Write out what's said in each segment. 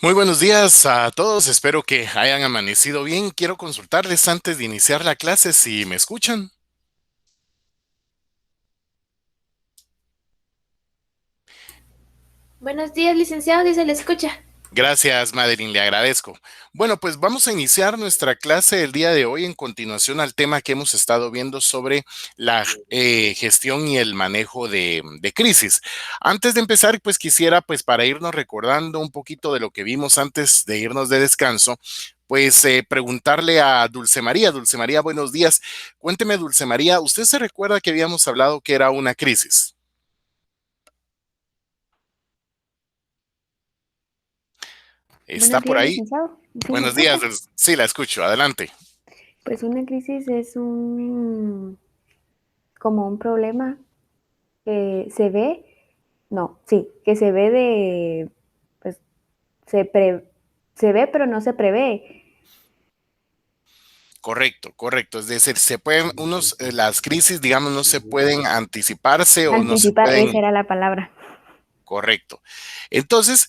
Muy buenos días a todos, espero que hayan amanecido bien. Quiero consultarles antes de iniciar la clase si me escuchan. Buenos días, licenciado, dice, le escucha. Gracias, Madeline, le agradezco. Bueno, pues vamos a iniciar nuestra clase el día de hoy en continuación al tema que hemos estado viendo sobre la gestión y el manejo de crisis. Antes de empezar, pues quisiera, pues para irnos recordando un poquito de lo que vimos antes de irnos de descanso, pues preguntarle a Dulce María. Dulce María, buenos días. Cuénteme, Dulce María, ¿usted se recuerda que habíamos hablado que era una crisis? ¿Está Buenos por días, ahí? licenciado. ¿Sí me Buenos días, escucha? Sí, la escucho. Adelante. Pues una crisis es como un problema que se ve, no, sí, que se ve pues se pre- se ve pero no se prevé. Correcto, correcto. Es decir, se pueden, las crisis, digamos, no se pueden anticiparse o no se Anticipar, esa pueden. era la palabra. Correcto. Entonces,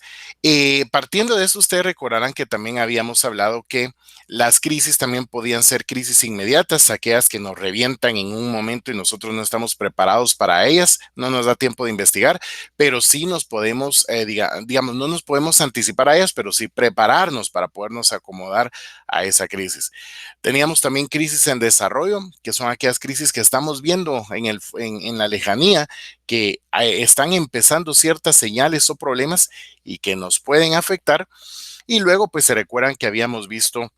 partiendo de eso, ustedes recordarán que también habíamos hablado que las crisis también podían ser crisis inmediatas, aquellas que nos revientan en un momento y nosotros no estamos preparados para ellas, no nos da tiempo de investigar, pero sí nos podemos, digamos, no nos podemos anticipar a ellas, pero sí prepararnos para podernos acomodar a esa crisis. Teníamos también crisis en desarrollo, que son aquellas crisis que estamos viendo en la lejanía, que están empezando ciertas señales o problemas y que nos pueden afectar. Y luego, pues se recuerdan que habíamos visto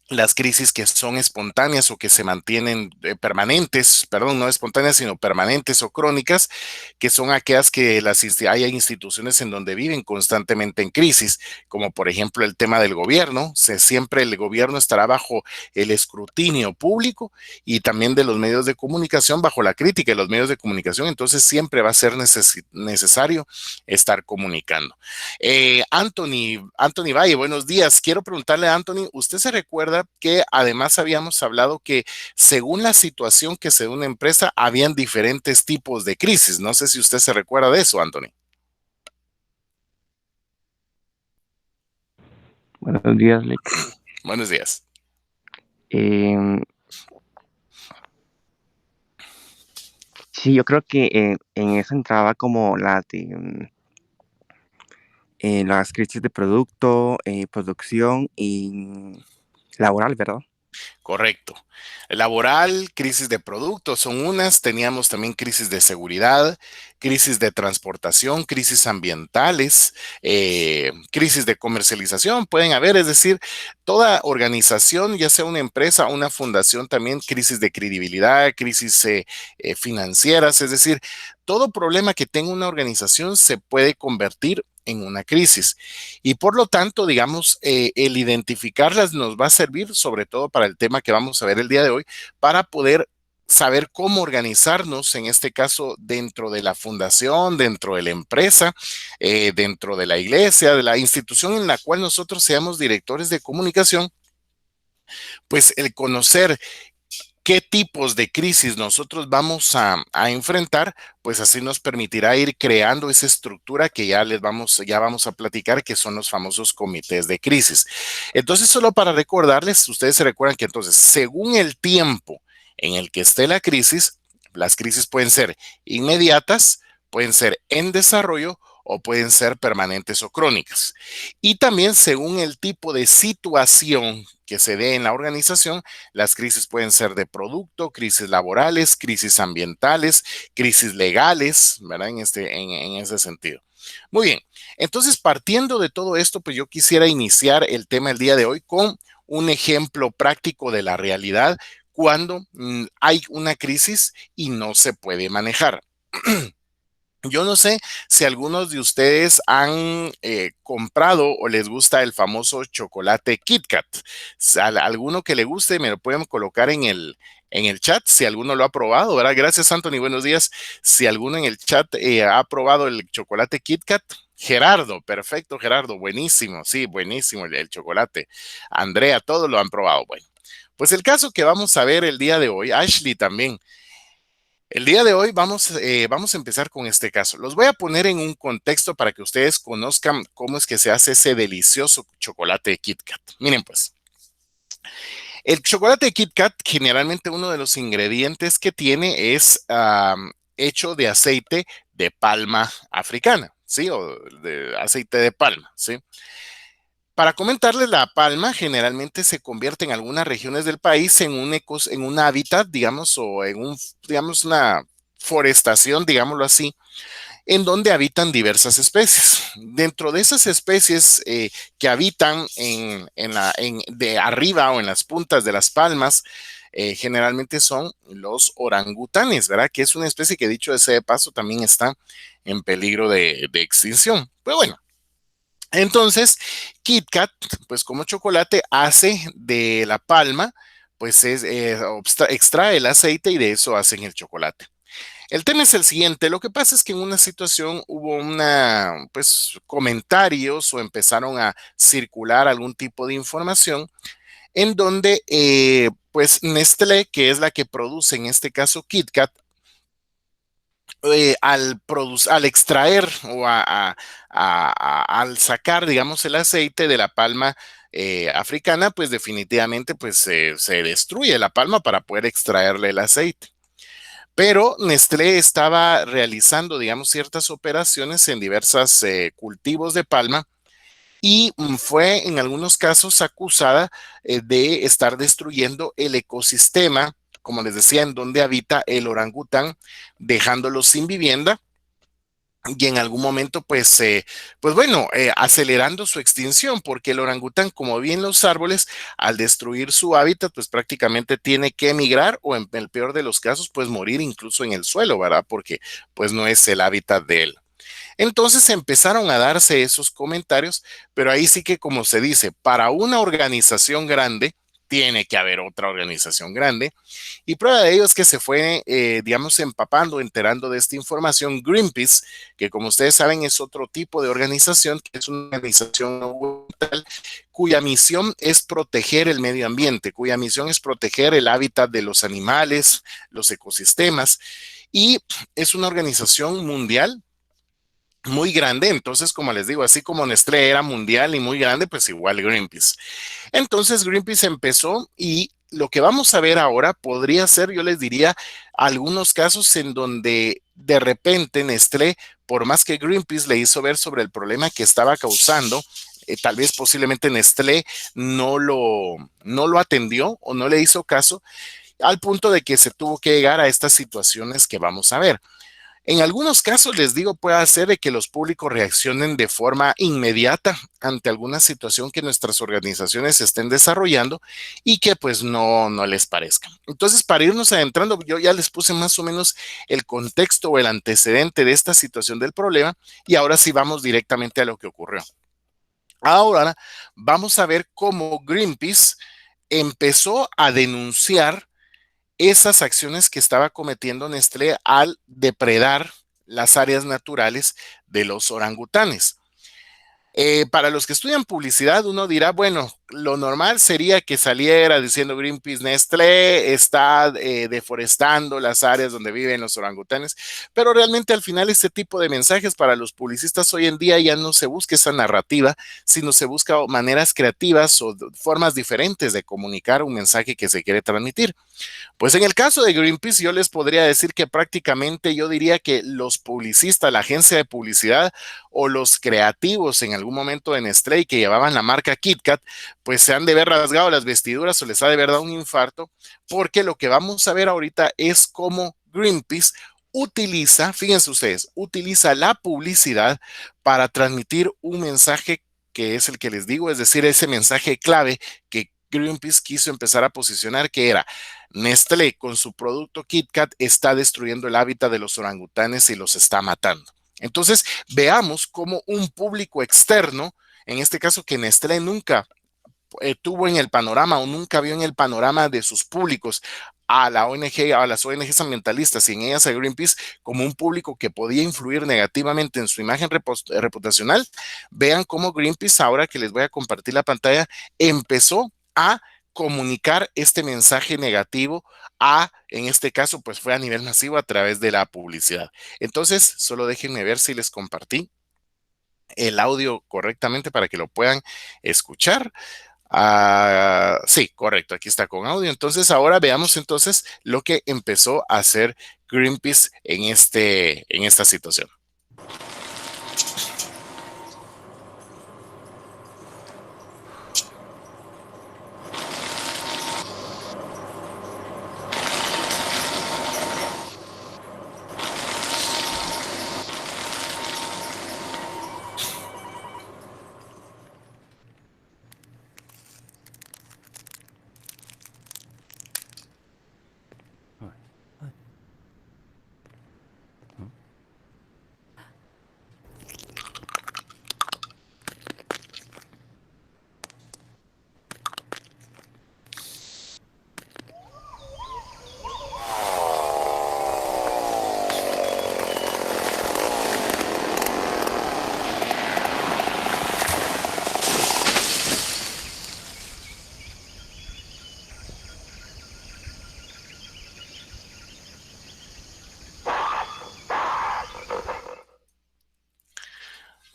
las crisis que son espontáneas o que se mantienen permanentes, perdón, no espontáneas, sino permanentes o crónicas, que son aquellas que hay instituciones en donde viven constantemente en crisis, como por ejemplo el tema del gobierno. Siempre el gobierno estará bajo el escrutinio público y también de los medios de comunicación, bajo la crítica de los medios de comunicación, entonces siempre va a ser necesario estar comunicando. Anthony Valle, buenos días. Quiero preguntarle a Anthony, ¿usted se recuerda que además habíamos hablado que según la situación que se da una empresa, habían diferentes tipos de crisis? No sé si usted se recuerda de eso, Anthony. Buenos días, Lick. Buenos días. Em, sí, yo creo que en eso entraba como las crisis de producto, producción y laboral, ¿verdad? Correcto. Laboral, crisis de productos son unas, teníamos también crisis de seguridad, crisis de transportación, crisis ambientales, crisis de comercialización, pueden haber, es decir, toda organización, ya sea una empresa o una fundación, también crisis de credibilidad, crisis financieras, es decir, todo problema que tenga una organización se puede convertir en una crisis. Y por lo tanto, digamos, el identificarlas nos va a servir sobre todo para el tema que vamos a ver el día de hoy, para poder saber cómo organizarnos, en este caso, dentro de la fundación, dentro de la empresa, dentro de la iglesia, de la institución en la cual nosotros seamos directores de comunicación, pues el conocer qué tipos de crisis nosotros vamos a enfrentar, pues así nos permitirá ir creando esa estructura que ya vamos a platicar, que son los famosos comités de crisis. Entonces, solo para recordarles, ustedes se recuerdan que entonces, según el tiempo en el que esté la crisis, las crisis pueden ser inmediatas, pueden ser en desarrollo o pueden ser permanentes o crónicas. Y también según el tipo de situación que se dé en la organización, las crisis pueden ser de producto, crisis laborales, crisis ambientales, crisis legales, ¿verdad? En ese sentido. Muy bien, entonces partiendo de todo esto, pues yo quisiera iniciar el tema el día de hoy con un ejemplo práctico de la realidad cuando hay una crisis y no se puede manejar. Yo no sé si algunos de ustedes han comprado o les gusta el famoso chocolate Kit Kat. Alguno que le guste, me lo pueden colocar en el chat si alguno lo ha probado, ¿verdad? Gracias, Anthony. Buenos días. Si alguno en el chat ha probado el chocolate Kit Kat. Gerardo, perfecto, Gerardo, buenísimo, sí, buenísimo el chocolate. Andrea, todos lo han probado. Bueno, pues el caso que vamos a ver el día de hoy, Ashley también. El día de hoy vamos a empezar con este caso. Los voy a poner en un contexto para que ustedes conozcan cómo es que se hace ese delicioso chocolate de Kit Kat. Miren pues, el chocolate de Kit Kat, generalmente uno de los ingredientes que tiene es hecho de aceite de palma africana, ¿sí? O de aceite de palma, ¿sí? Para comentarles, la palma generalmente se convierte en algunas regiones del país en en un hábitat, digamos, o en digamos, una forestación, digámoslo así, en donde habitan diversas especies. Dentro de esas especies que habitan de arriba o en las puntas de las palmas, generalmente son los orangutanes, ¿verdad? Que es una especie que, dicho sea de paso, también está en peligro de extinción. Pero bueno, entonces, Kit Kat, pues como chocolate, hace de la palma, pues extrae el aceite y de eso hacen el chocolate. El tema es el siguiente, lo que pasa es que en una situación hubo pues comentarios o empezaron a circular algún tipo de información en donde pues Nestlé, que es la que produce en este caso Kit Kat, al extraer o al sacar, digamos, el aceite de la palma africana, pues definitivamente pues se destruye la palma para poder extraerle el aceite. Pero Nestlé estaba realizando, digamos, ciertas operaciones en diversos cultivos de palma y fue en algunos casos acusada de estar destruyendo el ecosistema, como les decía, en donde habita el orangután, dejándolo sin vivienda y en algún momento, pues bueno, acelerando su extinción, porque el orangután, como bien los árboles, al destruir su hábitat, pues prácticamente tiene que emigrar o en el peor de los casos, pues morir incluso en el suelo, ¿verdad? Porque pues no es el hábitat de él. Entonces empezaron a darse esos comentarios, pero ahí sí que, como se dice, para una organización grande, tiene que haber otra organización grande. Y prueba de ello es que se fue, digamos, empapando, enterando de esta información Greenpeace, que como ustedes saben es otro tipo de organización, que es una organización no gubernamental cuya misión es proteger el medio ambiente, cuya misión es proteger el hábitat de los animales, los ecosistemas, y es una organización mundial muy grande. Entonces, como les digo, así como Nestlé era mundial y muy grande, pues igual Greenpeace. Entonces Greenpeace empezó y lo que vamos a ver ahora podría ser, yo les diría, algunos casos en donde de repente Nestlé, por más que Greenpeace le hizo ver sobre el problema que estaba causando, tal vez posiblemente Nestlé no lo atendió o no le hizo caso, al punto de que se tuvo que llegar a estas situaciones que vamos a ver. En algunos casos, les digo, puede hacer de que los públicos reaccionen de forma inmediata ante alguna situación que nuestras organizaciones estén desarrollando y que pues no les parezca. Entonces, para irnos adentrando, yo ya les puse más o menos el contexto o el antecedente de esta situación del problema y ahora sí vamos directamente a lo que ocurrió. Ahora vamos a ver cómo Greenpeace empezó a denunciar esas acciones que estaba cometiendo Nestlé al depredar las áreas naturales de los orangutanes. Para los que estudian publicidad, uno dirá, bueno, lo normal sería que saliera diciendo Greenpeace, Nestlé está deforestando las áreas donde viven los orangutanes, pero realmente al final este tipo de mensajes para los publicistas hoy en día ya no se busca esa narrativa, sino se busca maneras creativas o formas diferentes de comunicar un mensaje que se quiere transmitir. Pues en el caso de Greenpeace, yo les podría decir que prácticamente yo diría que los publicistas, la agencia de publicidad o los creativos en algún momento de Nestlé que llevaban la marca KitKat, pues se han de ver rasgado las vestiduras o les ha de haber dado un infarto, porque lo que vamos a ver ahorita es cómo Greenpeace utiliza, fíjense ustedes, utiliza la publicidad para transmitir un mensaje que es el que les digo, es decir, ese mensaje clave que Greenpeace quiso empezar a posicionar, que era Nestlé con su producto KitKat está destruyendo el hábitat de los orangutanes y los está matando. Entonces, veamos cómo un público externo, en este caso que Nestlé nunca tuvo en el panorama o nunca vio en el panorama de sus públicos a la ONG, a las ONGs ambientalistas y en ellas a Greenpeace como un público que podía influir negativamente en su imagen reputacional, vean cómo Greenpeace, ahora que les voy a compartir la pantalla, empezó a comunicar este mensaje negativo en este caso, pues fue a nivel masivo a través de la publicidad. Entonces, solo déjenme ver si les compartí el audio correctamente para que lo puedan escuchar. Sí, correcto, aquí está con audio. Entonces, ahora veamos entonces lo que empezó a hacer Greenpeace en esta situación.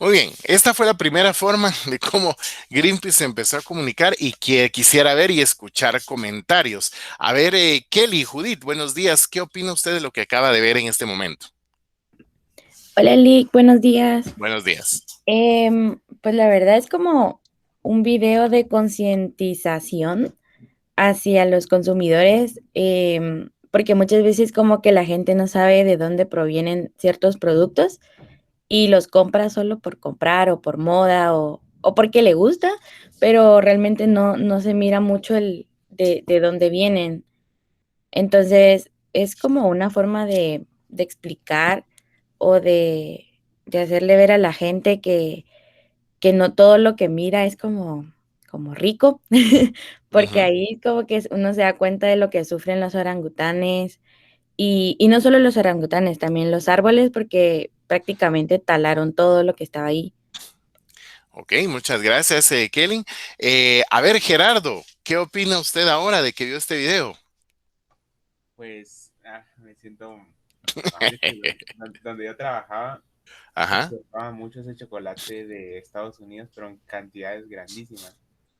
Muy bien, esta fue la primera forma de cómo Greenpeace empezó a comunicar y que quisiera ver y escuchar comentarios. A ver, Kelly, Judith, buenos días. ¿Qué opina usted de lo que acaba de ver en este momento? Hola, Lick, buenos días. Buenos días. Pues la verdad es como un video de concientización hacia los consumidores, porque muchas veces como que la gente no sabe de dónde provienen ciertos productos y los compra solo por comprar o por moda o porque le gusta, pero realmente no se mira mucho de dónde vienen. Entonces, es como una forma de explicar o de hacerle ver a la gente que no todo lo que mira es como rico, porque Ujú. ahí como que uno se da cuenta de lo que sufren los orangutanes, y no solo los orangutanes, también los árboles, porque prácticamente talaron todo lo que estaba ahí. Ok, muchas gracias, Kelly. A ver, Gerardo, ¿qué opina usted ahora de que vio este video? Pues me siento mal, que donde yo trabajaba se Ajá. exportaba mucho ese chocolate de Estados Unidos, pero en cantidades grandísimas.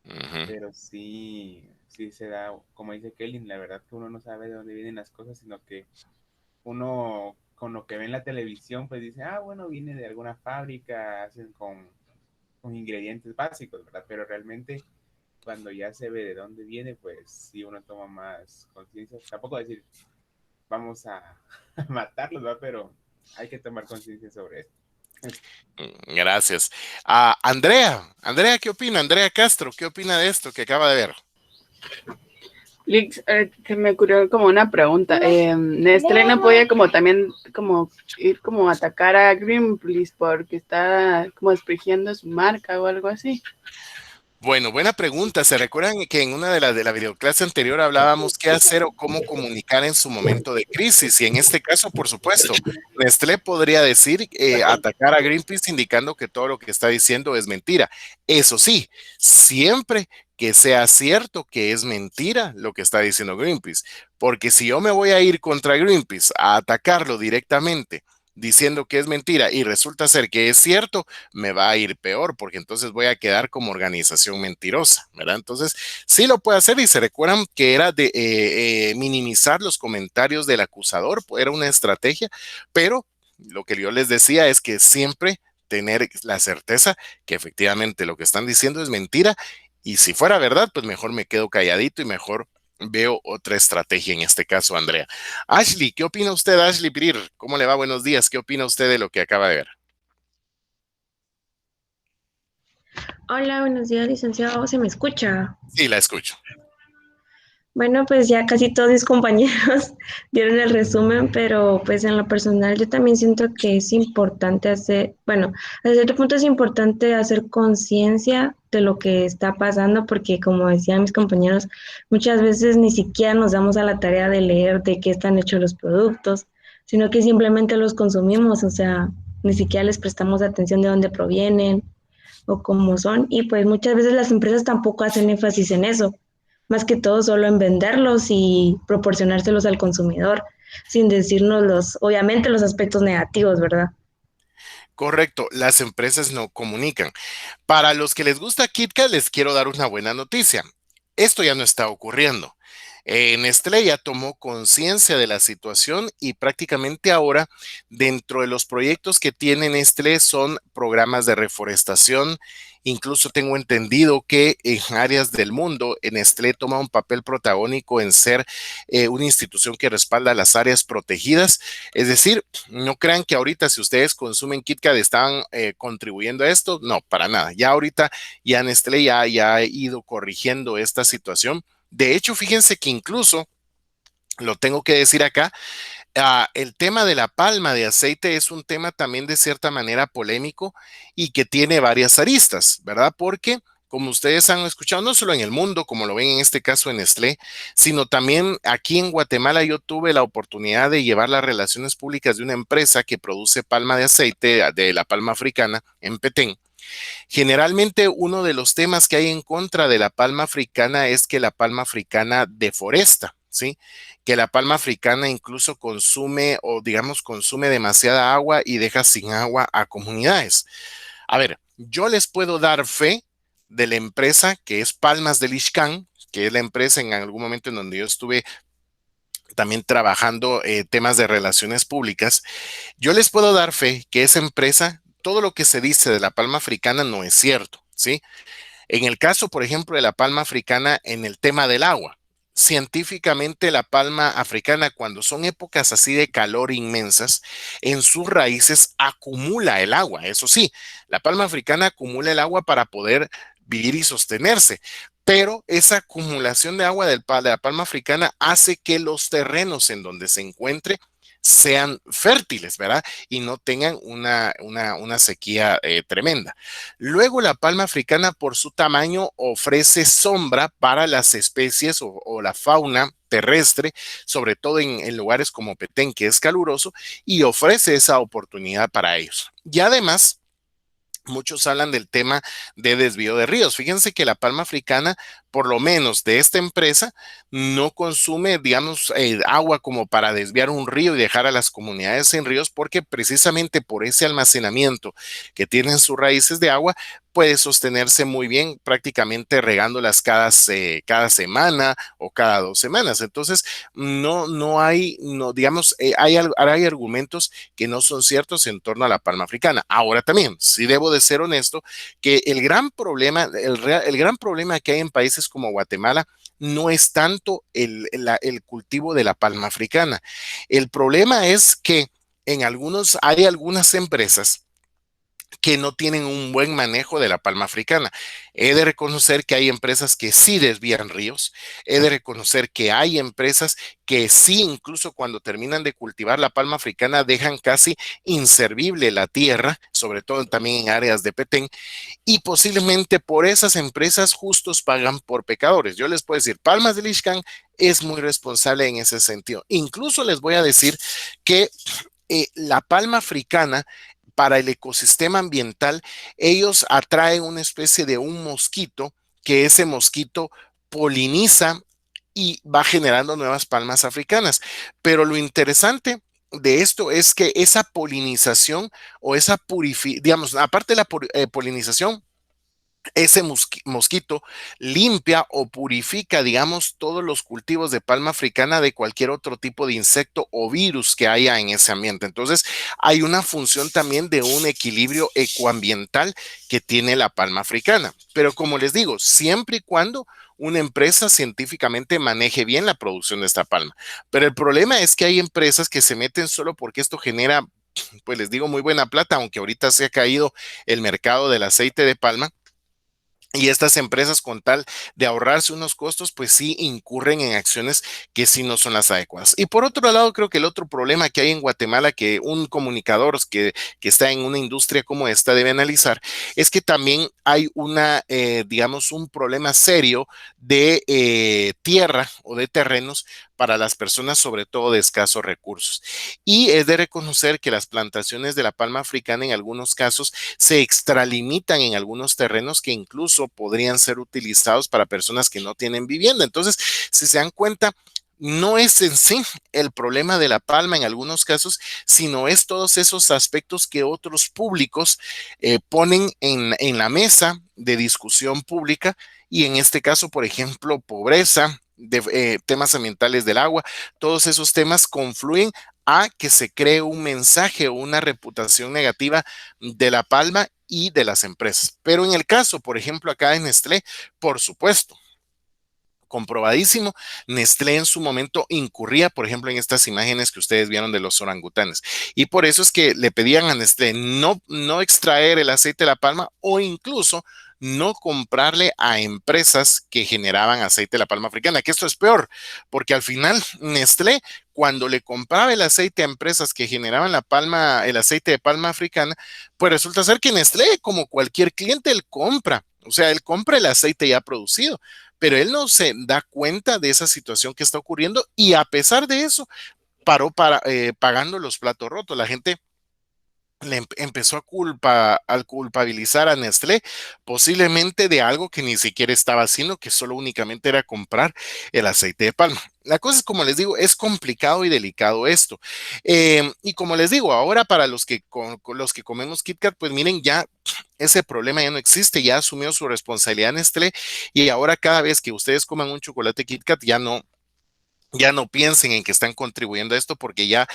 Ujú. Pero sí se da, como dice Kelly, la verdad que uno no sabe de dónde vienen las cosas, sino que uno con lo que ve en la televisión, pues dice, bueno, viene de alguna fábrica, hacen con ingredientes básicos, ¿verdad? Pero realmente cuando ya se ve de dónde viene, pues sí uno toma más conciencia. Tampoco decir, vamos a matarlos, ¿verdad? Pero hay que tomar conciencia sobre esto. Gracias. Andrea, ¿qué opina? Andrea Castro, ¿qué opina de esto que acaba de ver? Lix, se me ocurrió como una pregunta. Nestlé no podía como también como ir como a atacar a Greenpeace porque está como desprestigiando su marca o algo así. Bueno, buena pregunta. ¿Se recuerdan que en una de la videoclase anterior hablábamos qué hacer o cómo comunicar en su momento de crisis? Y en este caso, por supuesto, Nestlé podría decir atacar a Greenpeace indicando que todo lo que está diciendo es mentira. Eso sí, siempre que sea cierto que es mentira lo que está diciendo Greenpeace, porque si yo me voy a ir contra Greenpeace a atacarlo directamente diciendo que es mentira y resulta ser que es cierto, me va a ir peor, porque entonces voy a quedar como organización mentirosa, ¿verdad? Entonces, sí lo puede hacer y se recuerdan que era de minimizar los comentarios del acusador, era una estrategia, pero lo que yo les decía es que siempre tener la certeza que efectivamente lo que están diciendo es mentira y si fuera verdad, pues mejor me quedo calladito y mejor veo otra estrategia en este caso, Andrea. Ashley, ¿qué opina usted, Ashley Pirir? ¿Cómo le va? Buenos días. ¿Qué opina usted de lo que acaba de ver? Hola, buenos días, licenciado. ¿Se me escucha? Sí, la escucho. Bueno, pues ya casi todos mis compañeros dieron el resumen, pero pues en lo personal yo también siento que es importante hacer, bueno, a cierto punto es importante hacer conciencia de lo que está pasando, porque como decían mis compañeros, muchas veces ni siquiera nos damos a la tarea de leer de qué están hechos los productos, sino que simplemente los consumimos, o sea, ni siquiera les prestamos atención de dónde provienen o cómo son, y pues muchas veces las empresas tampoco hacen énfasis en eso. más que todo solo en venderlos y proporcionárselos al consumidor, sin decirnos obviamente los aspectos negativos, ¿verdad? Correcto, las empresas no comunican. Para los que les gusta KitKat, les quiero dar una buena noticia. Esto ya no está ocurriendo. Nestlé ya tomó conciencia de la situación y prácticamente ahora dentro de los proyectos que tiene Nestlé son programas de reforestación. Incluso tengo entendido que en áreas del mundo, Nestlé toma un papel protagónico en ser una institución que respalda las áreas protegidas. Es decir, no crean que ahorita si ustedes consumen KitKat están contribuyendo a esto. No, para nada. Ya ahorita ya Nestlé ya ha ido corrigiendo esta situación. De hecho, fíjense que incluso, lo tengo que decir acá, el tema de la palma de aceite es un tema también de cierta manera polémico y que tiene varias aristas, ¿verdad? Porque, como ustedes han escuchado, no solo en el mundo, como lo ven en este caso en Nestlé, sino también aquí en Guatemala yo tuve la oportunidad de llevar las relaciones públicas de una empresa que produce palma de aceite de la palma africana en Petén. Generalmente uno de los temas que hay en contra de la palma africana es que la palma africana deforesta, ¿sí? Que la palma africana incluso consume o digamos consume demasiada agua y deja sin agua a comunidades. A ver, yo les puedo dar fe de la empresa que es Palmas del Ixcán, que es la empresa en algún momento en donde yo estuve también trabajando temas de relaciones públicas. Yo les puedo dar fe que esa empresa, todo lo que se dice de la palma africana no es cierto, ¿sí? En el caso, por ejemplo, de la palma africana en el tema del agua, científicamente la palma africana, cuando son épocas así de calor inmensas, en sus raíces acumula el agua. Eso sí, la palma africana acumula el agua para poder vivir y sostenerse. Pero esa acumulación de agua de la palma africana hace que los terrenos en donde se encuentre sean fértiles, ¿verdad? Y no tengan una sequía tremenda. Luego, la palma africana, por su tamaño, ofrece sombra para las especies o la fauna terrestre, sobre todo en lugares como Petén, que es caluroso, y ofrece esa oportunidad para ellos. Y además, muchos hablan del tema de desvío de ríos. Fíjense que la palma africana, por lo menos de esta empresa, no consume, digamos, agua como para desviar un río y dejar a las comunidades en ríos, porque precisamente por ese almacenamiento que tienen sus raíces de agua, puede sostenerse muy bien, prácticamente regándolas cada semana o cada 2 semanas. Entonces, no hay, no, digamos, hay argumentos que no son ciertos en torno a la palma africana. Ahora también, sí debo de ser honesto, que el gran problema, el gran problema que hay en países como Guatemala no es tanto el cultivo de la palma africana. El problema es que hay algunas empresas que no tienen un buen manejo de la palma africana. He de reconocer que hay empresas que sí desvían ríos, he de reconocer que hay empresas que sí, incluso cuando terminan de cultivar la palma africana, dejan casi inservible la tierra, sobre todo también en áreas de Petén, y posiblemente por esas empresas justos pagan por pecadores. Yo les puedo decir, Palmas del Ixcán es muy responsable en ese sentido. Incluso les voy a decir que la palma africana para el ecosistema ambiental, ellos atraen una especie de un mosquito, que ese mosquito poliniza y va generando nuevas palmas africanas. Pero lo interesante de esto es que esa polinización o esa digamos, aparte de la polinización, ese mosquito limpia o purifica, digamos, todos los cultivos de palma africana de cualquier otro tipo de insecto o virus que haya en ese ambiente. Entonces, hay una función también de un equilibrio ecoambiental que tiene la palma africana. Pero como les digo, siempre y cuando una empresa científicamente maneje bien la producción de esta palma. Pero el problema es que hay empresas que se meten solo porque esto genera, pues les digo, muy buena plata, aunque ahorita se ha caído el mercado del aceite de palma. Y estas empresas, con tal de ahorrarse unos costos, pues sí incurren en acciones que sí no son las adecuadas. Y por otro lado, creo que el otro problema que hay en Guatemala, que un comunicador que está en una industria como esta debe analizar, es que también hay digamos, un problema serio de tierra o de terrenos para las personas, sobre todo de escasos recursos. Y es de reconocer que las plantaciones de la palma africana en algunos casos se extralimitan en algunos terrenos que incluso podrían ser utilizados para personas que no tienen vivienda. Entonces, si se dan cuenta, no es en sí el problema de la palma en algunos casos, sino es todos esos aspectos que otros públicos ponen en la mesa de discusión pública, y en este caso, por ejemplo, pobreza, temas ambientales del agua, todos esos temas confluyen a que se cree un mensaje o una reputación negativa de la palma y de las empresas. Pero en el caso, por ejemplo, acá en Nestlé, por supuesto, comprobadísimo, Nestlé en su momento incurría, por ejemplo, en estas imágenes que ustedes vieron de los orangutanes. Y por eso es que le pedían a Nestlé no extraer el aceite de la palma, o incluso no comprarle a empresas que generaban aceite de la palma africana, que esto es peor, porque al final Nestlé, cuando le compraba el aceite a empresas que generaban el aceite de palma africana, pues resulta ser que Nestlé, como cualquier cliente, él compra. O sea, él compra el aceite ya producido, pero él no se da cuenta de esa situación que está ocurriendo, y a pesar de eso, paró pagando los platos rotos. La gente empezó a culpabilizar a Nestlé posiblemente de algo que ni siquiera estaba haciendo, que solo únicamente era comprar el aceite de palma. La cosa es, como les digo, es complicado y delicado esto. Y como les digo, ahora para los que comemos Kit Kat, pues miren, ya ese problema ya no existe, ya asumió su responsabilidad Nestlé, y ahora cada vez que ustedes coman un chocolate Kit Kat, ya no piensen en que están contribuyendo a esto, porque ya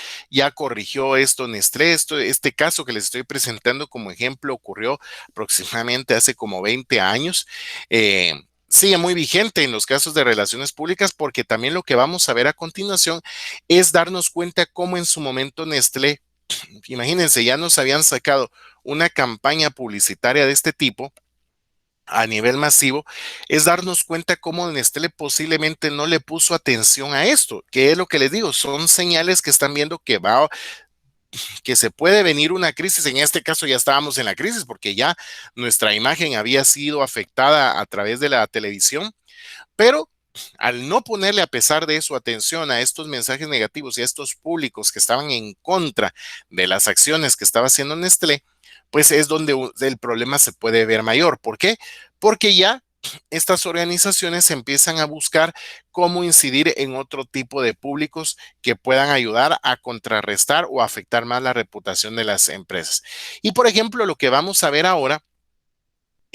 corrigió esto Nestlé. Este caso que les estoy presentando como ejemplo ocurrió aproximadamente hace como 20 años. Sigue muy vigente en los casos de relaciones públicas, porque también lo que vamos a ver a continuación es darnos cuenta cómo en su momento Nestlé, imagínense, ya nos habían sacado una campaña publicitaria de este tipo a nivel masivo, es darnos cuenta cómo Nestlé posiblemente no le puso atención a esto, que es lo que les digo, son señales que están viendo que se puede venir una crisis. En este caso ya estábamos en la crisis, porque ya nuestra imagen había sido afectada a través de la televisión, pero al no ponerle, a pesar de eso, atención a estos mensajes negativos y a estos públicos que estaban en contra de las acciones que estaba haciendo Nestlé, pues es donde el problema se puede ver mayor. ¿Por qué? Porque ya estas organizaciones empiezan a buscar cómo incidir en otro tipo de públicos que puedan ayudar a contrarrestar o afectar más la reputación de las empresas. Y por ejemplo, lo que vamos a ver ahora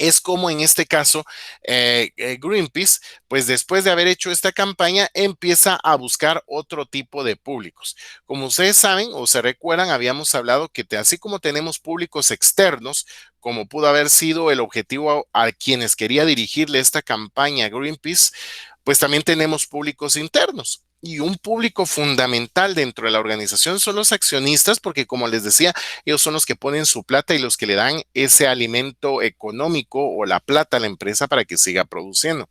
es como en este caso Greenpeace, pues después de haber hecho esta campaña, empieza a buscar otro tipo de públicos. Como ustedes saben o se recuerdan, habíamos hablado que así como tenemos públicos externos, como pudo haber sido el objetivo a quienes quería dirigirle esta campaña Greenpeace, pues también tenemos públicos internos. Y un público fundamental dentro de la organización son los accionistas, porque como les decía, ellos son los que ponen su plata y los que le dan ese alimento económico o la plata a la empresa para que siga produciendo.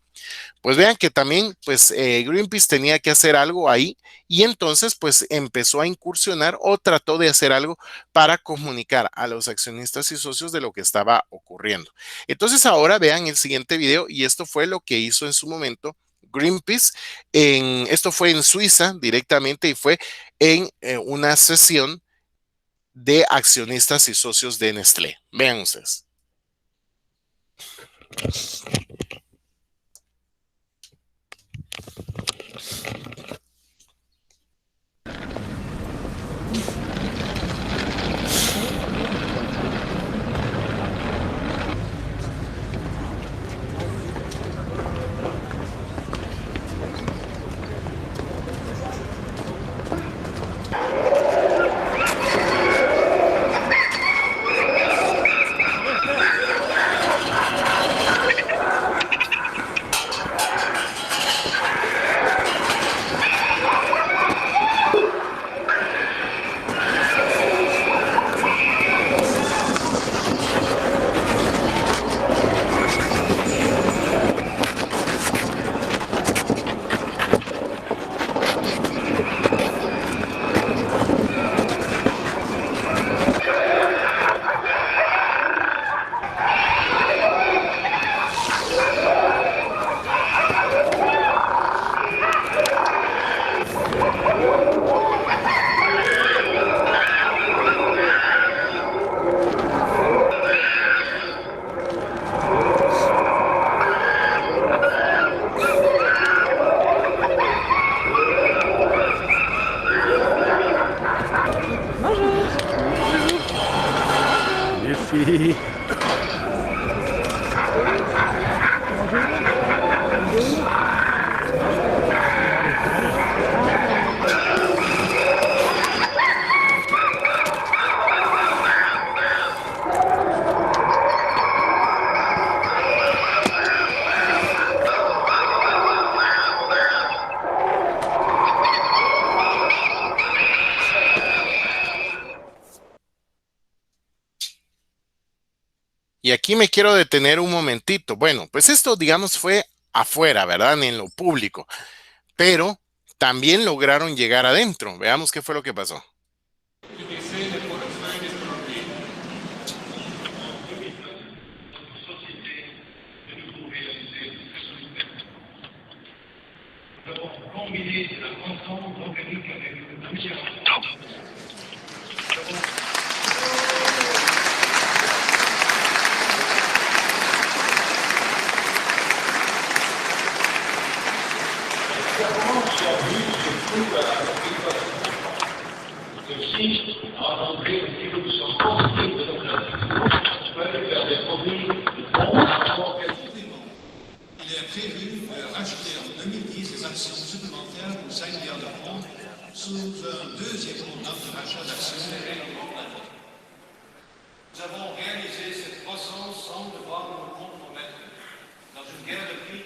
Pues vean que también pues Greenpeace tenía que hacer algo ahí, y entonces pues empezó a incursionar o trató de hacer algo para comunicar a los accionistas y socios de lo que estaba ocurriendo. Entonces ahora vean el siguiente video, y esto fue lo que hizo en su momento Greenpeace. Esto fue en Suiza directamente, y fue en una sesión de accionistas y socios de Nestlé. Vean ustedes. Yippee. Y aquí me quiero detener un momentito. Bueno, pues esto, digamos, fue afuera, ¿verdad? En lo público, pero también lograron llegar adentro. Veamos qué fue lo que pasó. Il est prévu rajouter en 2010 des actions supplémentaires pour 5 milliards de francs sous un deuxième programme de rachat d'actions. Nous avons réalisé cette croissance sans devoir nous compromettre dans une guerre de prix.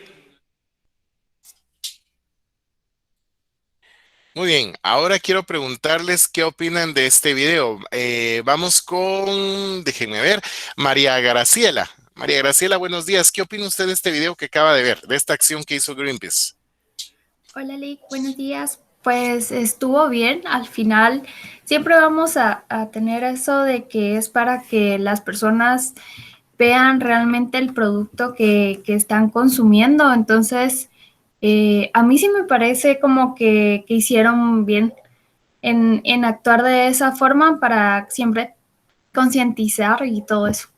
Muy bien, ahora quiero preguntarles qué opinan de este video. Vamos con, déjenme ver, María Graciela. María Graciela, buenos días. ¿Qué opina usted de este video que acaba de ver, de esta acción que hizo Greenpeace? Hola, Lick, buenos días. Pues estuvo bien. Al final siempre vamos a tener eso de que es para que las personas vean realmente el producto que están consumiendo. Entonces, a mí sí me parece como que hicieron bien en actuar de esa forma para siempre concientizar y todo eso.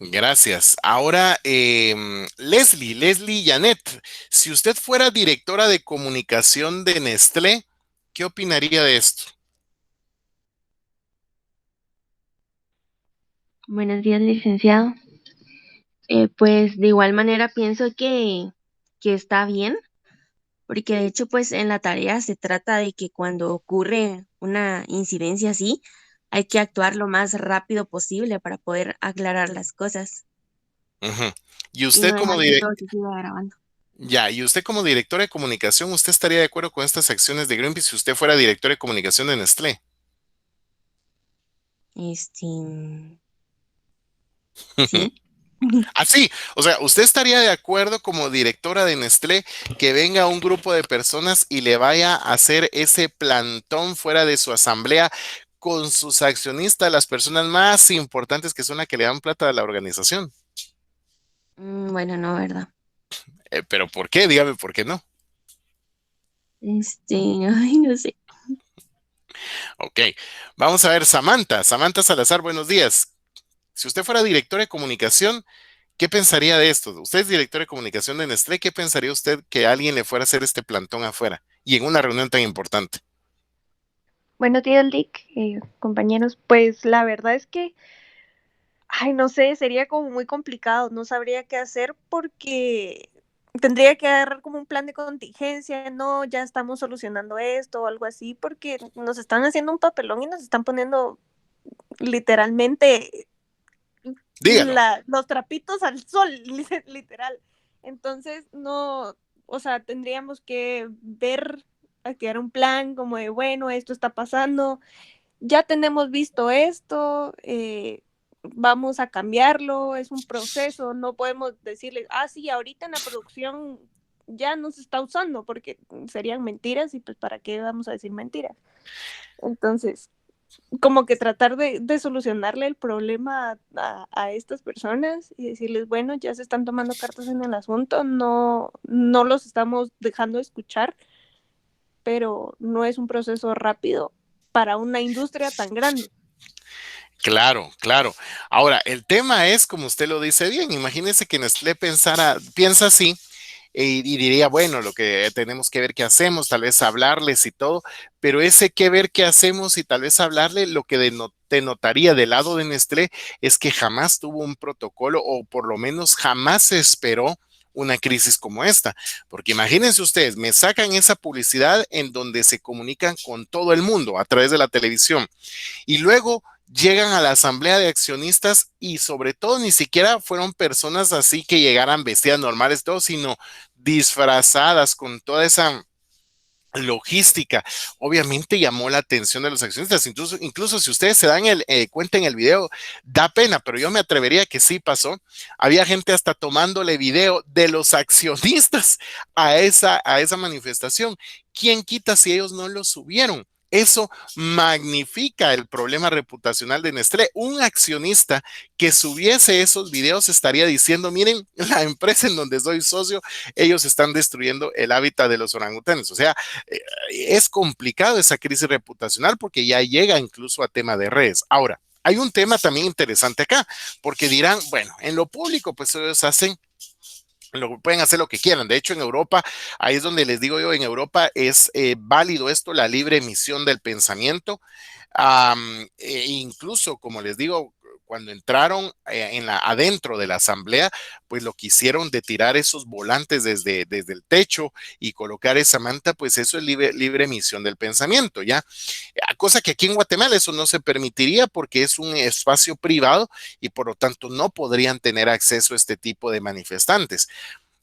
Gracias. Ahora, Leslie Janet, si usted fuera directora de comunicación de Nestlé, ¿qué opinaría de esto? Buenos días, licenciado. Pues de igual manera pienso que está bien, porque de hecho pues en la tarea se trata de que cuando ocurre una incidencia así, hay que actuar lo más rápido posible para poder aclarar las cosas Ujú. Y y usted no como dejar que todo se siga grabando. y usted como directora de comunicación, ¿usted estaría de acuerdo con estas acciones de Greenpeace si usted fuera directora de comunicación de Nestlé? Sí. Así, o sea, ¿usted estaría de acuerdo como directora de Nestlé que venga un grupo de personas y le vaya a hacer ese plantón fuera de su asamblea con sus accionistas, las personas más importantes que son las que le dan plata a la organización? Bueno, no, ¿verdad? ¿Pero por qué? Dígame por qué no. Ay, no sé. Ok, vamos a ver, Samantha Salazar, buenos días. Si usted fuera directora de comunicación, ¿qué pensaría de esto? Usted es director de comunicación de Nestlé, ¿qué pensaría usted que alguien le fuera a hacer este plantón afuera y en una reunión tan importante? Buenos días, Lick, compañeros. Pues la verdad es que, ay, no sé, sería como muy complicado, no sabría qué hacer porque tendría que agarrar como un plan de contingencia, no, ya estamos solucionando esto o algo así, porque nos están haciendo un papelón y nos están poniendo literalmente Dígalo. los trapitos al sol, literal. Entonces, no, o sea, tendríamos que ver, activar un plan como de, bueno, esto está pasando, ya tenemos visto esto, vamos a cambiarlo, es un proceso, no podemos decirles, sí, ahorita en la producción ya no se está usando, porque serían mentiras y pues para qué vamos a decir mentiras. Entonces, como que tratar de solucionarle el problema a estas personas y decirles, bueno, ya se están tomando cartas en el asunto, no los estamos dejando escuchar, pero no es un proceso rápido para una industria tan grande. Claro, claro. Ahora, el tema es, como usted lo dice bien, imagínese que Nestlé piensa así, y diría, bueno, lo que tenemos que ver qué hacemos, tal vez hablarles y todo, pero ese que ver qué hacemos y tal vez hablarle, lo que denotaría del lado de Nestlé es que jamás tuvo un protocolo o por lo menos jamás se esperó una crisis como esta, porque imagínense ustedes, me sacan esa publicidad en donde se comunican con todo el mundo a través de la televisión y luego llegan a la asamblea de accionistas y sobre todo ni siquiera fueron personas así que llegaran vestidas normales, todo, sino disfrazadas con toda esa logística. Obviamente llamó la atención de los accionistas, incluso si ustedes se dan cuenta en el video, da pena, pero yo me atrevería que sí pasó. Había gente hasta tomándole video de los accionistas a esa manifestación. ¿Quién quita si ellos no lo subieron? Eso magnifica el problema reputacional de Nestlé. Un accionista que subiese esos videos estaría diciendo, miren, la empresa en donde soy socio, ellos están destruyendo el hábitat de los orangutanes. O sea, es complicado esa crisis reputacional porque ya llega incluso a tema de redes. Ahora, hay un tema también interesante acá, porque dirán, bueno, en lo público, pues ellos pueden hacer lo que quieran. De hecho, en Europa, ahí es donde les digo yo, en Europa es válido esto, la libre emisión del pensamiento. Incluso, como les digo, cuando entraron adentro de la asamblea, pues lo que hicieron de tirar esos volantes desde el techo y colocar esa manta, pues eso es libre emisión del pensamiento, ¿ya? Cosa que aquí en Guatemala eso no se permitiría porque es un espacio privado y por lo tanto no podrían tener acceso a este tipo de manifestantes.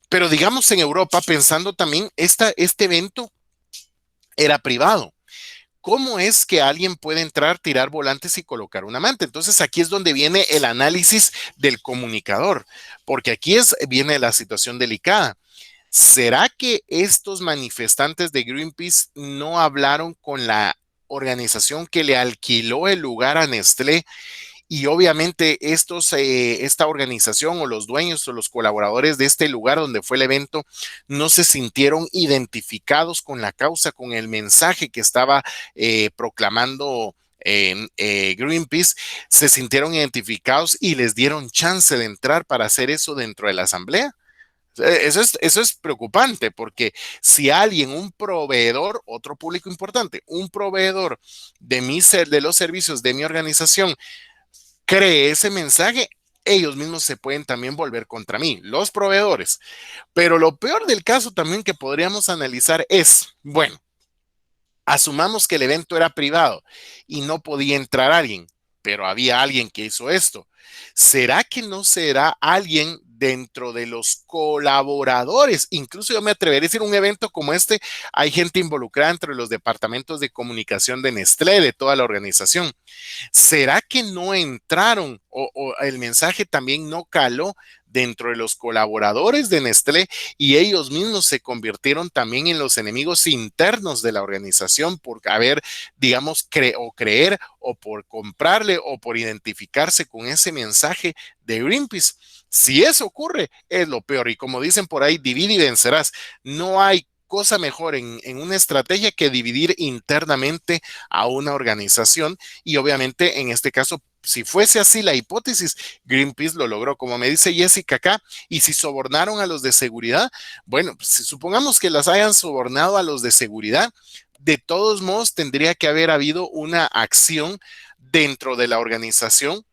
Pero digamos en Europa, pensando también, este evento era privado. ¿Cómo es que alguien puede entrar, tirar volantes y colocar una manta? Entonces aquí es donde viene el análisis del comunicador, porque aquí viene la situación delicada. ¿Será que estos manifestantes de Greenpeace no hablaron con la organización que le alquiló el lugar a Nestlé? Y obviamente esta organización o los dueños o los colaboradores de este lugar donde fue el evento no se sintieron identificados con la causa, con el mensaje que estaba proclamando Greenpeace, se sintieron identificados y les dieron chance de entrar para hacer eso dentro de la asamblea. Eso es preocupante porque si alguien, un proveedor, otro público importante, un proveedor de los servicios de mi organización, cree ese mensaje, ellos mismos se pueden también volver contra mí, los proveedores. Pero lo peor del caso también que podríamos analizar es, bueno, asumamos que el evento era privado y no podía entrar alguien, pero había alguien que hizo esto. ¿Será que no será alguien dentro de los colaboradores? Incluso yo me atrevería a decir, un evento como este, hay gente involucrada entre los departamentos de comunicación de Nestlé, de toda la organización. ¿Será que no entraron o el mensaje también no caló dentro de los colaboradores de Nestlé y ellos mismos se convirtieron también en los enemigos internos de la organización por haber, digamos, creer o por comprarle o por identificarse con ese mensaje de Greenpeace? Si eso ocurre, es lo peor. Y como dicen por ahí, divide y vencerás. No hay cosa mejor en una estrategia que dividir internamente a una organización y obviamente en este caso, si fuese así la hipótesis, Greenpeace lo logró, como me dice Jessica acá, y si sobornaron a los de seguridad, bueno, pues si supongamos que las hayan sobornado a los de seguridad, de todos modos tendría que haber habido una acción dentro de la organización.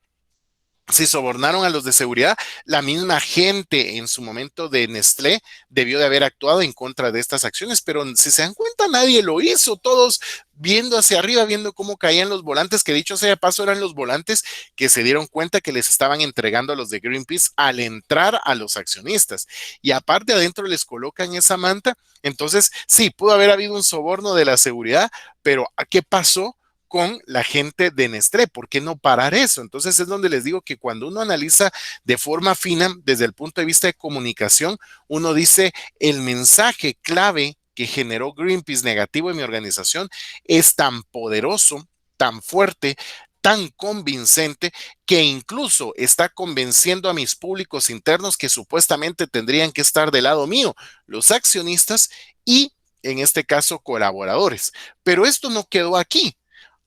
Si sobornaron a los de seguridad, la misma gente en su momento de Nestlé debió de haber actuado en contra de estas acciones, pero si se dan cuenta, nadie lo hizo, todos viendo hacia arriba, viendo cómo caían los volantes, que dicho sea de paso eran los volantes que se dieron cuenta que les estaban entregando a los de Greenpeace al entrar a los accionistas. Y aparte adentro les colocan esa manta, entonces sí, pudo haber habido un soborno de la seguridad, pero ¿qué pasó con la gente de Nestlé? ¿Por qué no parar eso? Entonces es donde les digo que cuando uno analiza de forma fina desde el punto de vista de comunicación, uno dice el mensaje clave que generó Greenpeace negativo en mi organización es tan poderoso, tan fuerte, tan convincente que incluso está convenciendo a mis públicos internos que supuestamente tendrían que estar del lado mío, los accionistas y en este caso colaboradores. Pero esto no quedó aquí.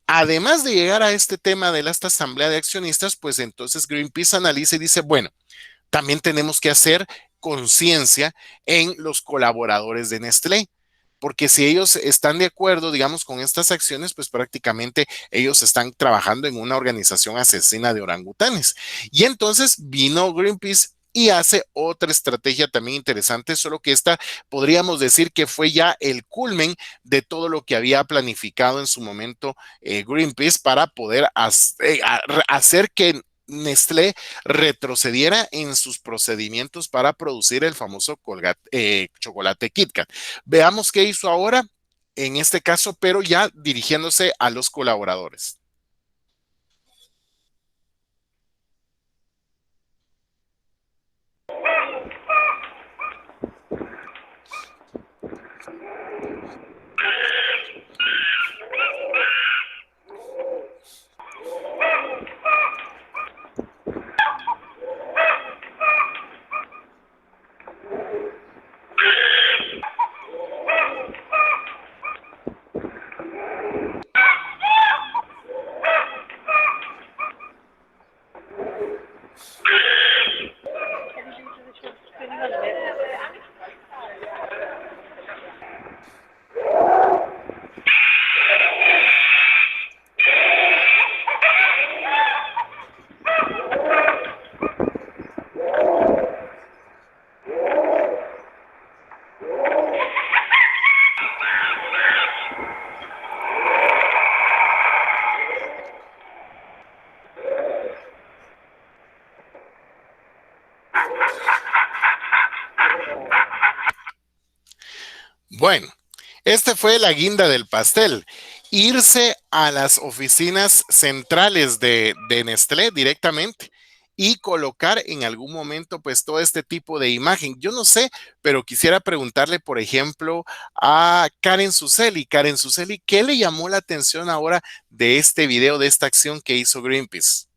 Además de llegar a este tema de esta asamblea de accionistas, pues entonces Greenpeace analiza y dice, bueno, también tenemos que hacer conciencia en los colaboradores de Nestlé. Porque si ellos están de acuerdo, digamos, con estas acciones, pues prácticamente ellos están trabajando en una organización asesina de orangutanes. Y entonces vino Greenpeace y hace otra estrategia también interesante, solo que esta podríamos decir que fue ya el culmen de todo lo que había planificado en su momento Greenpeace para poder hacer que Nestlé retrocediera en sus procedimientos para producir el famoso chocolate KitKat. Veamos qué hizo ahora en este caso, pero ya dirigiéndose a los colaboradores. Bueno, este fue la guinda del pastel. Irse a las oficinas centrales de Nestlé directamente y colocar en algún momento pues todo este tipo de imagen. Yo no sé, pero quisiera preguntarle, por ejemplo, a Karen Suseli. Karen Suseli, ¿qué le llamó la atención ahora de este video, de esta acción que hizo Greenpeace?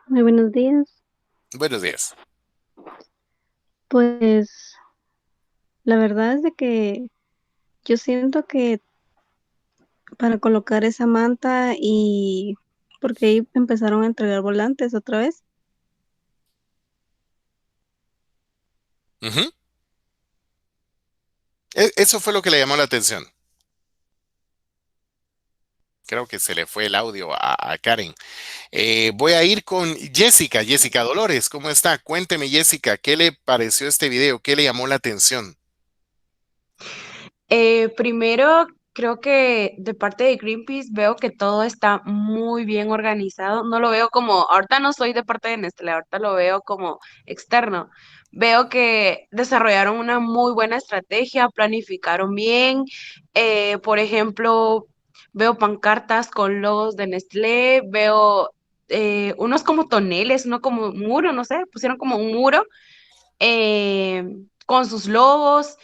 Muy buenos días. Buenos días. Pues la verdad es de que yo siento que para colocar esa manta y porque ahí empezaron a entregar volantes otra vez. Ujú. Eso fue lo que le llamó la atención. Creo que se le fue el audio a Karen. Voy a ir con Jessica. Jessica Dolores, ¿cómo está? Cuénteme, Jessica, ¿qué le pareció este video? ¿Qué le llamó la atención? Primero, creo que de parte de Greenpeace veo que todo está muy bien organizado. No lo veo como, ahorita no soy de parte de Nestlé, ahorita lo veo como externo. Veo que desarrollaron una muy buena estrategia, planificaron bien. Por ejemplo, veo pancartas con logos de Nestlé, veo unos como toneles, uno como muro, no sé, pusieron como un muro eh, con sus logos,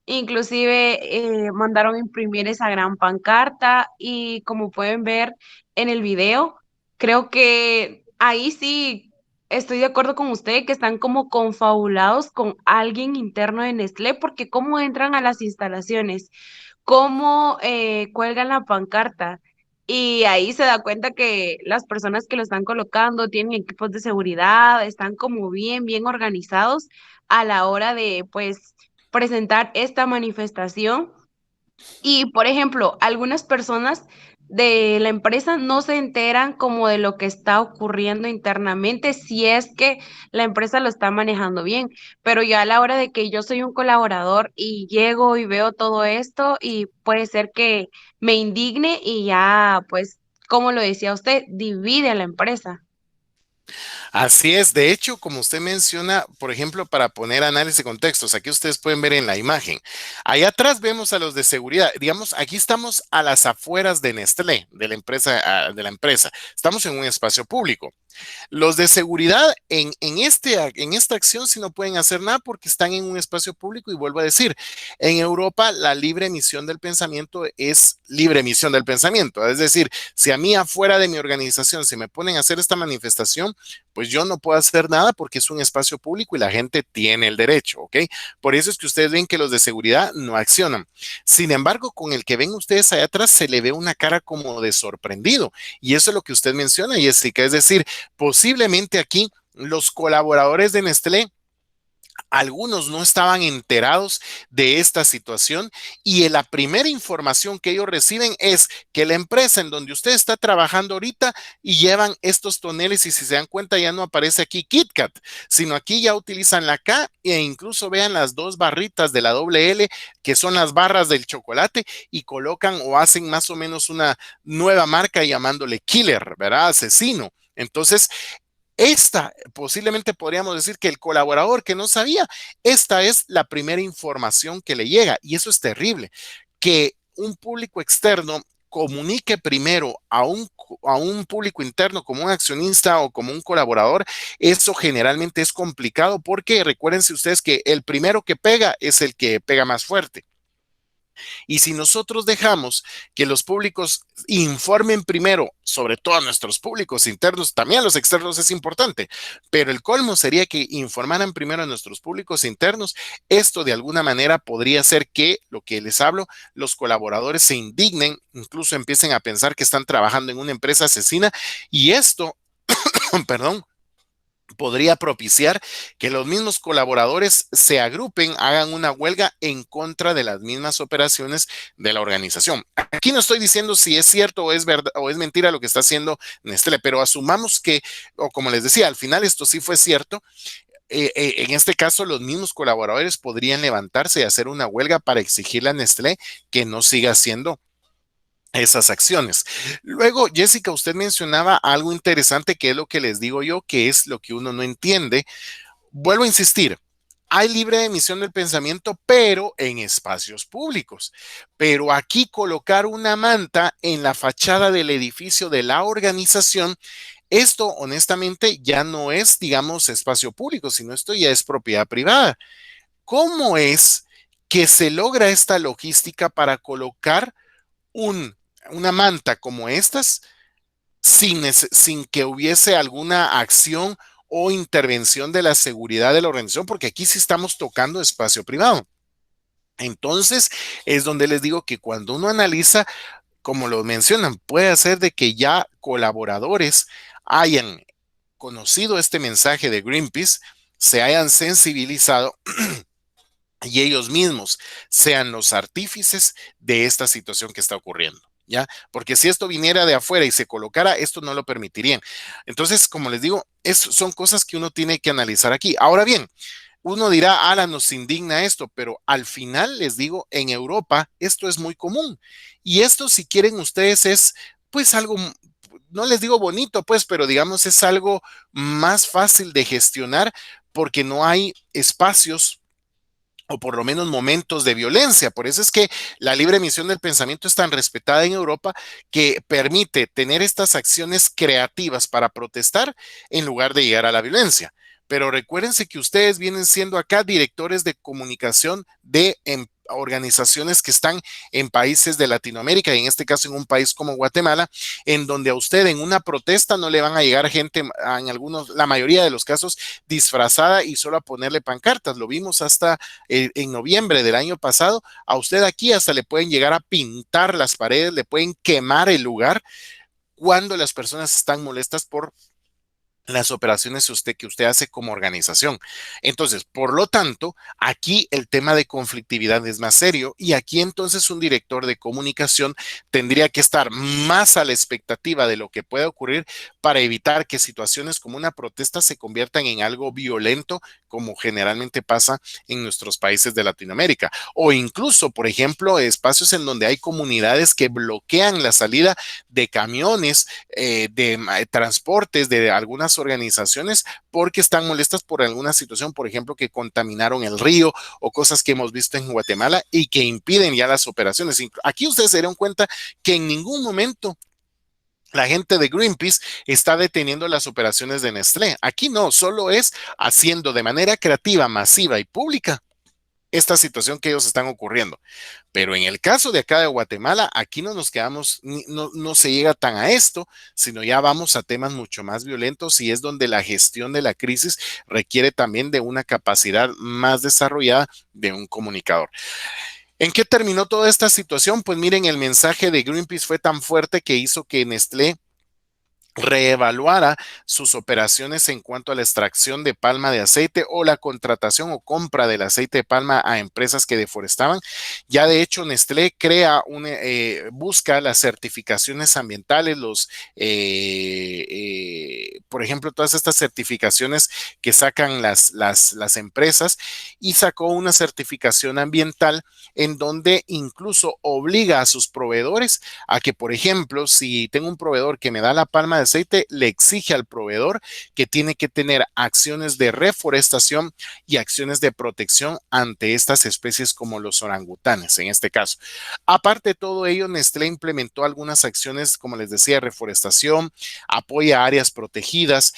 inclusive mandaron imprimir esa gran pancarta y como pueden ver en el video, creo que ahí sí estoy de acuerdo con usted que están como confabulados con alguien interno de Nestlé porque cómo entran a las instalaciones, cómo cuelgan la pancarta. Y ahí se da cuenta que las personas que lo están colocando tienen equipos de seguridad, están como bien organizados a la hora de, pues, presentar esta manifestación. Y, por ejemplo, algunas personas de la empresa no se enteran como de lo que está ocurriendo internamente, si es que la empresa lo está manejando bien. Pero ya a la hora de que yo soy un colaborador y llego y veo todo esto y puede ser que me indigne y ya, pues, como lo decía usted, divide a la empresa. Así es, de hecho, como usted menciona, por ejemplo, para poner análisis de contextos, aquí ustedes pueden ver en la imagen. Ahí atrás vemos a los de seguridad. Digamos, aquí estamos a las afueras de Nestlé, de la empresa. Estamos en un espacio público. Los de seguridad en esta acción sí no pueden hacer nada porque están en un espacio público y vuelvo a decir, en Europa la libre emisión del pensamiento es libre emisión del pensamiento. Es decir, si a mí afuera de mi organización se me ponen a hacer esta manifestación, pues yo no puedo hacer nada porque es un espacio público y la gente tiene el derecho, ¿ok? Por eso es que ustedes ven que los de seguridad no accionan. Sin embargo, con el que ven ustedes allá atrás se le ve una cara como de sorprendido y eso es lo que usted menciona, Jessica, es decir, posiblemente aquí los colaboradores de Nestlé, algunos no estaban enterados de esta situación y la primera información que ellos reciben es que la empresa en donde usted está trabajando ahorita y llevan estos toneles y si se dan cuenta ya no aparece aquí KitKat, sino aquí ya utilizan la K e incluso vean las dos barritas de la doble L que son las barras del chocolate y colocan o hacen más o menos una nueva marca llamándole Killer, ¿verdad? Asesino. Entonces, esta, posiblemente podríamos decir que el colaborador que no sabía, esta es la primera información que le llega y eso es terrible, que un público externo comunique primero a un público interno como un accionista o como un colaborador, eso generalmente es complicado porque recuérdense ustedes que el primero que pega es el que pega más fuerte. Y si nosotros dejamos que los públicos informen primero, sobre todo a nuestros públicos internos, también a los externos es importante, pero el colmo sería que informaran primero a nuestros públicos internos. Esto de alguna manera podría hacer que, lo que les hablo, los colaboradores se indignen, incluso empiecen a pensar que están trabajando en una empresa asesina y esto, perdón, podría propiciar que los mismos colaboradores se agrupen, hagan una huelga en contra de las mismas operaciones de la organización. Aquí no estoy diciendo si es cierto o es verdad o es mentira lo que está haciendo Nestlé, pero asumamos que, o como les decía, al final esto sí fue cierto. En este caso, los mismos colaboradores podrían levantarse y hacer una huelga para exigirle a Nestlé que no siga haciendo esas acciones. Luego, Jessica, usted mencionaba algo interesante que es lo que les digo yo, que es lo que uno no entiende. Vuelvo a insistir, hay libre emisión del pensamiento, pero en espacios públicos. Pero aquí colocar una manta en la fachada del edificio de la organización, esto honestamente ya no es, digamos, espacio público, sino esto ya es propiedad privada. ¿Cómo es que se logra esta logística para colocar una manta como estas sin que hubiese alguna acción o intervención de la seguridad de la organización? Porque aquí sí estamos tocando espacio privado. Entonces, es donde les digo que cuando uno analiza, como lo mencionan, puede ser de que ya colaboradores hayan conocido este mensaje de Greenpeace, se hayan sensibilizado y ellos mismos sean los artífices de esta situación que está ocurriendo. ¿Ya? Porque si esto viniera de afuera y se colocara, esto no lo permitirían. Entonces, como les digo, son cosas que uno tiene que analizar aquí. Ahora bien, uno dirá, Ala, nos indigna esto, pero al final les digo, en Europa esto es muy común. Y esto, si quieren ustedes, es pues algo, no les digo bonito, pues, pero digamos es algo más fácil de gestionar porque no hay espacios o por lo menos momentos de violencia. Por eso es que la libre emisión del pensamiento es tan respetada en Europa que permite tener estas acciones creativas para protestar en lugar de llegar a la violencia. Pero recuérdense que ustedes vienen siendo acá directores de comunicación de organizaciones que están en países de Latinoamérica y en este caso en un país como Guatemala, en donde a usted en una protesta no le van a llegar gente, en algunos, la mayoría de los casos, disfrazada y solo a ponerle pancartas. Lo vimos hasta en noviembre del año pasado. A usted aquí hasta le pueden llegar a pintar las paredes, le pueden quemar el lugar cuando las personas están molestas por las operaciones que usted hace como organización. Entonces, por lo tanto, aquí el tema de conflictividad es más serio y aquí entonces un director de comunicación tendría que estar más a la expectativa de lo que puede ocurrir para evitar que situaciones como una protesta se conviertan en algo violento, como generalmente pasa en nuestros países de Latinoamérica. O incluso, por ejemplo, espacios en donde hay comunidades que bloquean la salida de camiones, de transportes, de algunas organizaciones porque están molestas por alguna situación, por ejemplo, que contaminaron el río o cosas que hemos visto en Guatemala y que impiden ya las operaciones. Aquí ustedes se dieron cuenta que en ningún momento la gente de Greenpeace está deteniendo las operaciones de Nestlé. Aquí no, solo es haciendo de manera creativa, masiva y pública esta situación que ellos están ocurriendo. Pero en el caso de acá de Guatemala, aquí no nos quedamos, no se llega tan a esto, sino ya vamos a temas mucho más violentos y es donde la gestión de la crisis requiere también de una capacidad más desarrollada de un comunicador. ¿En qué terminó toda esta situación? Pues miren, el mensaje de Greenpeace fue tan fuerte que hizo que Nestlé reevaluara sus operaciones en cuanto a la extracción de palma de aceite o la contratación o compra del aceite de palma a empresas que deforestaban. Ya de hecho Nestlé busca las certificaciones ambientales, por ejemplo, todas estas certificaciones que sacan las empresas, y sacó una certificación ambiental en donde incluso obliga a sus proveedores a que, por ejemplo, si tengo un proveedor que me da la palma de aceite, le exige al proveedor que tiene que tener acciones de reforestación y acciones de protección ante estas especies como los orangutanes, en este caso. Aparte de todo ello, Nestlé implementó algunas acciones, como les decía, de reforestación, apoya áreas protegidas,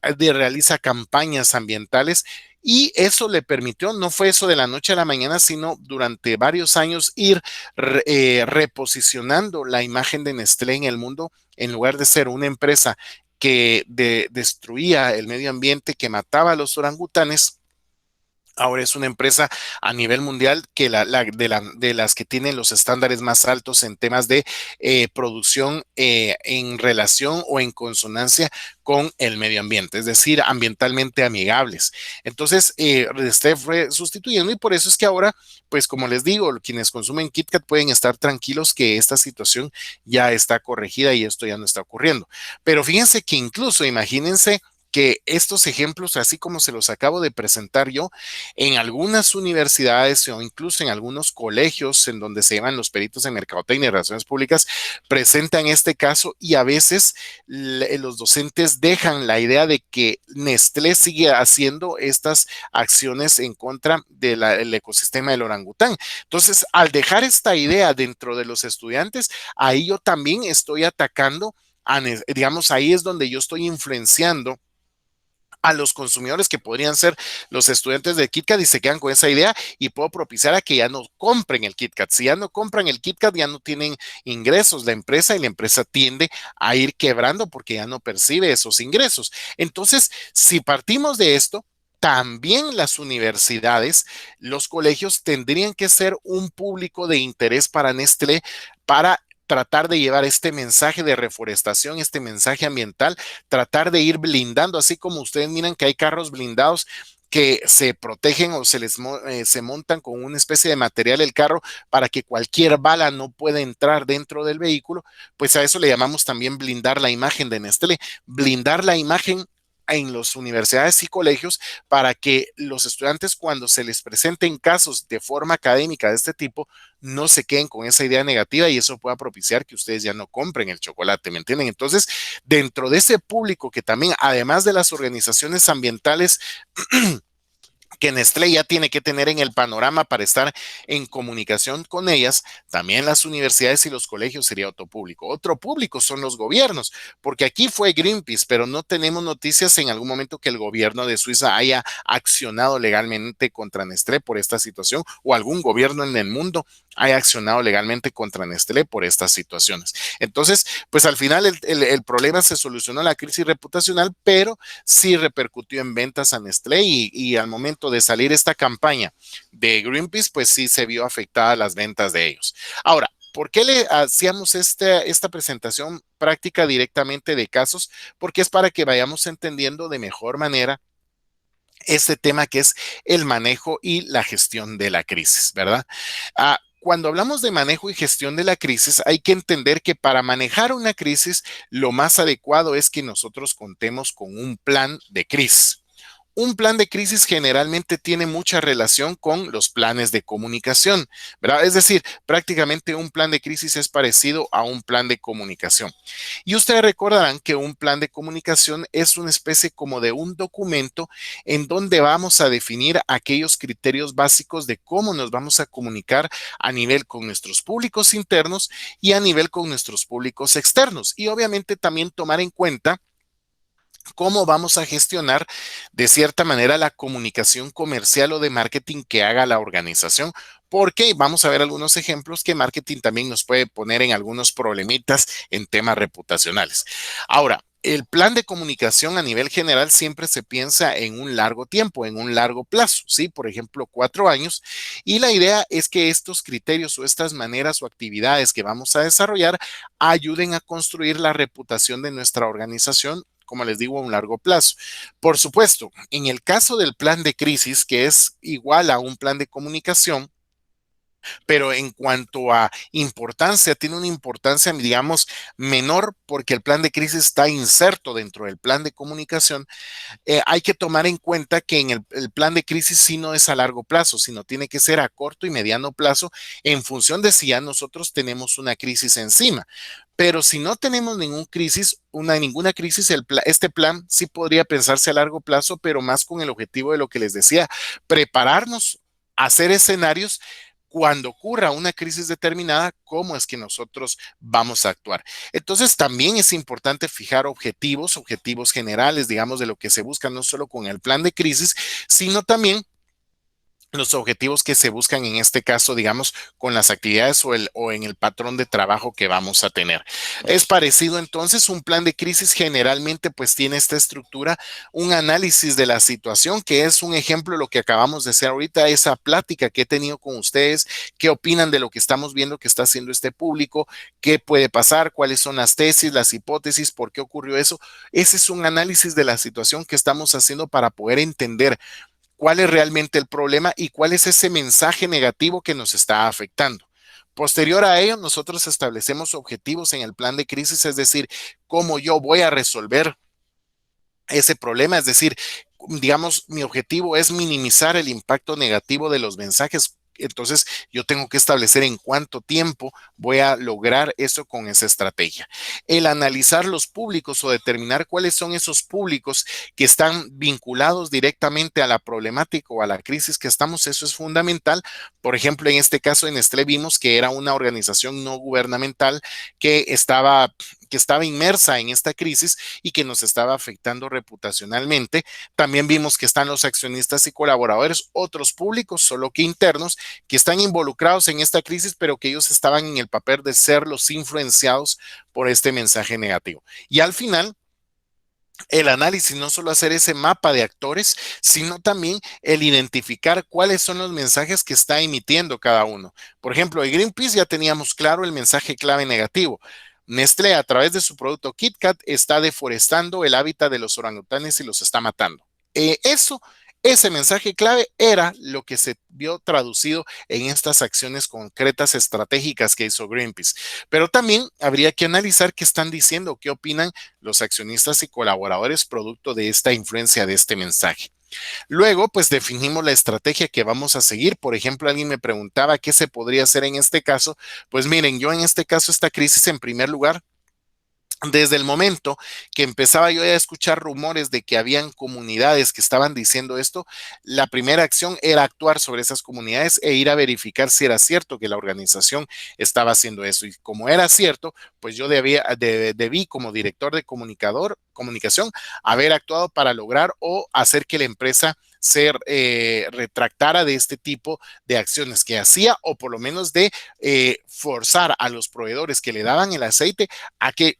realiza campañas ambientales, y eso le permitió, no fue eso de la noche a la mañana, sino durante varios años ir reposicionando la imagen de Nestlé en el mundo. En lugar de ser una empresa que destruía el medio ambiente, que mataba a los orangutanes, ahora es una empresa a nivel mundial que de las que tienen los estándares más altos en temas de producción en relación o en consonancia con el medio ambiente, es decir, ambientalmente amigables. Entonces, Nestlé fue sustituyendo, y por eso es que ahora, pues como les digo, quienes consumen KitKat pueden estar tranquilos que esta situación ya está corregida y esto ya no está ocurriendo. Pero fíjense que incluso, imagínense que estos ejemplos, así como se los acabo de presentar yo, en algunas universidades o incluso en algunos colegios en donde se llaman los peritos en mercadotecnia y relaciones públicas, presentan este caso, y a veces los docentes dejan la idea de que Nestlé sigue haciendo estas acciones en contra del ecosistema del orangután. Entonces, al dejar esta idea dentro de los estudiantes, ahí yo también estoy atacando, digamos, ahí es donde yo estoy influenciando a los consumidores que podrían ser los estudiantes de KitKat, y se quedan con esa idea, y puedo propiciar a que ya no compren el KitKat. Si ya no compran el KitKat, ya no tienen ingresos la empresa, y la empresa tiende a ir quebrando porque ya no percibe esos ingresos. Entonces, si partimos de esto, también las universidades, los colegios tendrían que ser un público de interés para Nestlé, para tratar de llevar este mensaje de reforestación, este mensaje ambiental, tratar de ir blindando, así como ustedes miran que hay carros blindados que se protegen o se montan con una especie de material el carro para que cualquier bala no pueda entrar dentro del vehículo. Pues a eso le llamamos también blindar la imagen de Nestlé, blindar la imagen en las universidades y colegios, para que los estudiantes, cuando se les presenten casos de forma académica de este tipo, no se queden con esa idea negativa, y eso pueda propiciar que ustedes ya no compren el chocolate, ¿me entienden? Entonces, dentro de ese público que también, además de las organizaciones ambientales, que Nestlé ya tiene que tener en el panorama para estar en comunicación con ellas, también las universidades y los colegios sería otro público. Otro público son los gobiernos, porque aquí fue Greenpeace, pero no tenemos noticias en algún momento que el gobierno de Suiza haya accionado legalmente contra Nestlé por esta situación, o algún gobierno en el mundo haya accionado legalmente contra Nestlé por estas situaciones. Entonces, pues al final el problema se solucionó, la crisis reputacional, pero sí repercutió en ventas a Nestlé, y al momento de salir esta campaña de Greenpeace, pues sí se vio afectada las ventas de ellos. Ahora, ¿por qué le hacíamos esta presentación práctica directamente de casos? Porque es para que vayamos entendiendo de mejor manera este tema que es el manejo y la gestión de la crisis, ¿verdad? Cuando hablamos de manejo y gestión de la crisis, hay que entender que para manejar una crisis, lo más adecuado es que nosotros contemos con un plan de crisis. Un plan de crisis generalmente tiene mucha relación con los planes de comunicación, ¿verdad? Es decir, prácticamente un plan de crisis es parecido a un plan de comunicación. Y ustedes recordarán que un plan de comunicación es una especie como de un documento en donde vamos a definir aquellos criterios básicos de cómo nos vamos a comunicar a nivel con nuestros públicos internos y a nivel con nuestros públicos externos. Y obviamente también tomar en cuenta cómo vamos a gestionar de cierta manera la comunicación comercial o de marketing que haga la organización, porque vamos a ver algunos ejemplos que marketing también nos puede poner en algunos problemitas en temas reputacionales. Ahora, el plan de comunicación a nivel general siempre se piensa en un largo tiempo, en un largo plazo, ¿sí? Por ejemplo, 4 años. Y la idea es que estos criterios o estas maneras o actividades que vamos a desarrollar ayuden a construir la reputación de nuestra organización, como les digo, a un largo plazo. Por supuesto, en el caso del plan de crisis, que es igual a un plan de comunicación, pero en cuanto a importancia, tiene una importancia, digamos, menor porque el plan de crisis está inserto dentro del plan de comunicación. Hay que tomar en cuenta que en el plan de crisis sí no es a largo plazo, sino tiene que ser a corto y mediano plazo en función de si ya nosotros tenemos una crisis encima. Pero si no tenemos ninguna crisis, este plan sí podría pensarse a largo plazo, pero más con el objetivo de lo que les decía, prepararnos, hacer escenarios cuando ocurra una crisis determinada, cómo es que nosotros vamos a actuar. Entonces, también es importante fijar objetivos generales, digamos, de lo que se busca, no solo con el plan de crisis, sino también los objetivos que se buscan en este caso, digamos, con las actividades o en el patrón de trabajo que vamos a tener. Es parecido entonces, un plan de crisis generalmente pues tiene esta estructura, un análisis de la situación, que es un ejemplo de lo que acabamos de hacer ahorita, esa plática que he tenido con ustedes, qué opinan de lo que estamos viendo que está haciendo este público, qué puede pasar, cuáles son las tesis, las hipótesis, por qué ocurrió eso. Ese es un análisis de la situación que estamos haciendo para poder entender cuál es realmente el problema y cuál es ese mensaje negativo que nos está afectando. Posterior a ello, nosotros establecemos objetivos en el plan de crisis, es decir, cómo yo voy a resolver ese problema, es decir, digamos, mi objetivo es minimizar el impacto negativo de los mensajes. Entonces, yo tengo que establecer en cuánto tiempo voy a lograr eso con esa estrategia. El analizar los públicos o determinar cuáles son esos públicos que están vinculados directamente a la problemática o a la crisis que estamos, eso es fundamental. Por ejemplo, en este caso en Nestlé vimos que era una organización no gubernamental que estaba inmersa en esta crisis y que nos estaba afectando reputacionalmente. También vimos que están los accionistas y colaboradores, otros públicos, solo que internos, que están involucrados en esta crisis, pero que ellos estaban en el papel de ser los influenciados por este mensaje negativo. Y al final, el análisis, no solo hacer ese mapa de actores, sino también el identificar cuáles son los mensajes que está emitiendo cada uno. Por ejemplo, en Greenpeace ya teníamos claro el mensaje clave negativo. Nestlé, a través de su producto KitKat, está deforestando el hábitat de los orangutanes y los está matando. Ese mensaje clave era lo que se vio traducido en estas acciones concretas estratégicas que hizo Greenpeace. Pero también habría que analizar qué están diciendo, qué opinan los accionistas y colaboradores producto de esta influencia de este mensaje. Luego, pues definimos la estrategia que vamos a seguir. Por ejemplo, alguien me preguntaba qué se podría hacer en este caso. Pues miren, yo en este caso, esta crisis en primer lugar, desde el momento que empezaba yo a escuchar rumores de que habían comunidades que estaban diciendo esto, la primera acción era actuar sobre esas comunidades e ir a verificar si era cierto que la organización estaba haciendo eso. Y como era cierto, pues yo debí como director de comunicación haber actuado para lograr o hacer que la empresa se retractara de este tipo de acciones que hacía, o por lo menos de forzar a los proveedores que le daban el aceite a que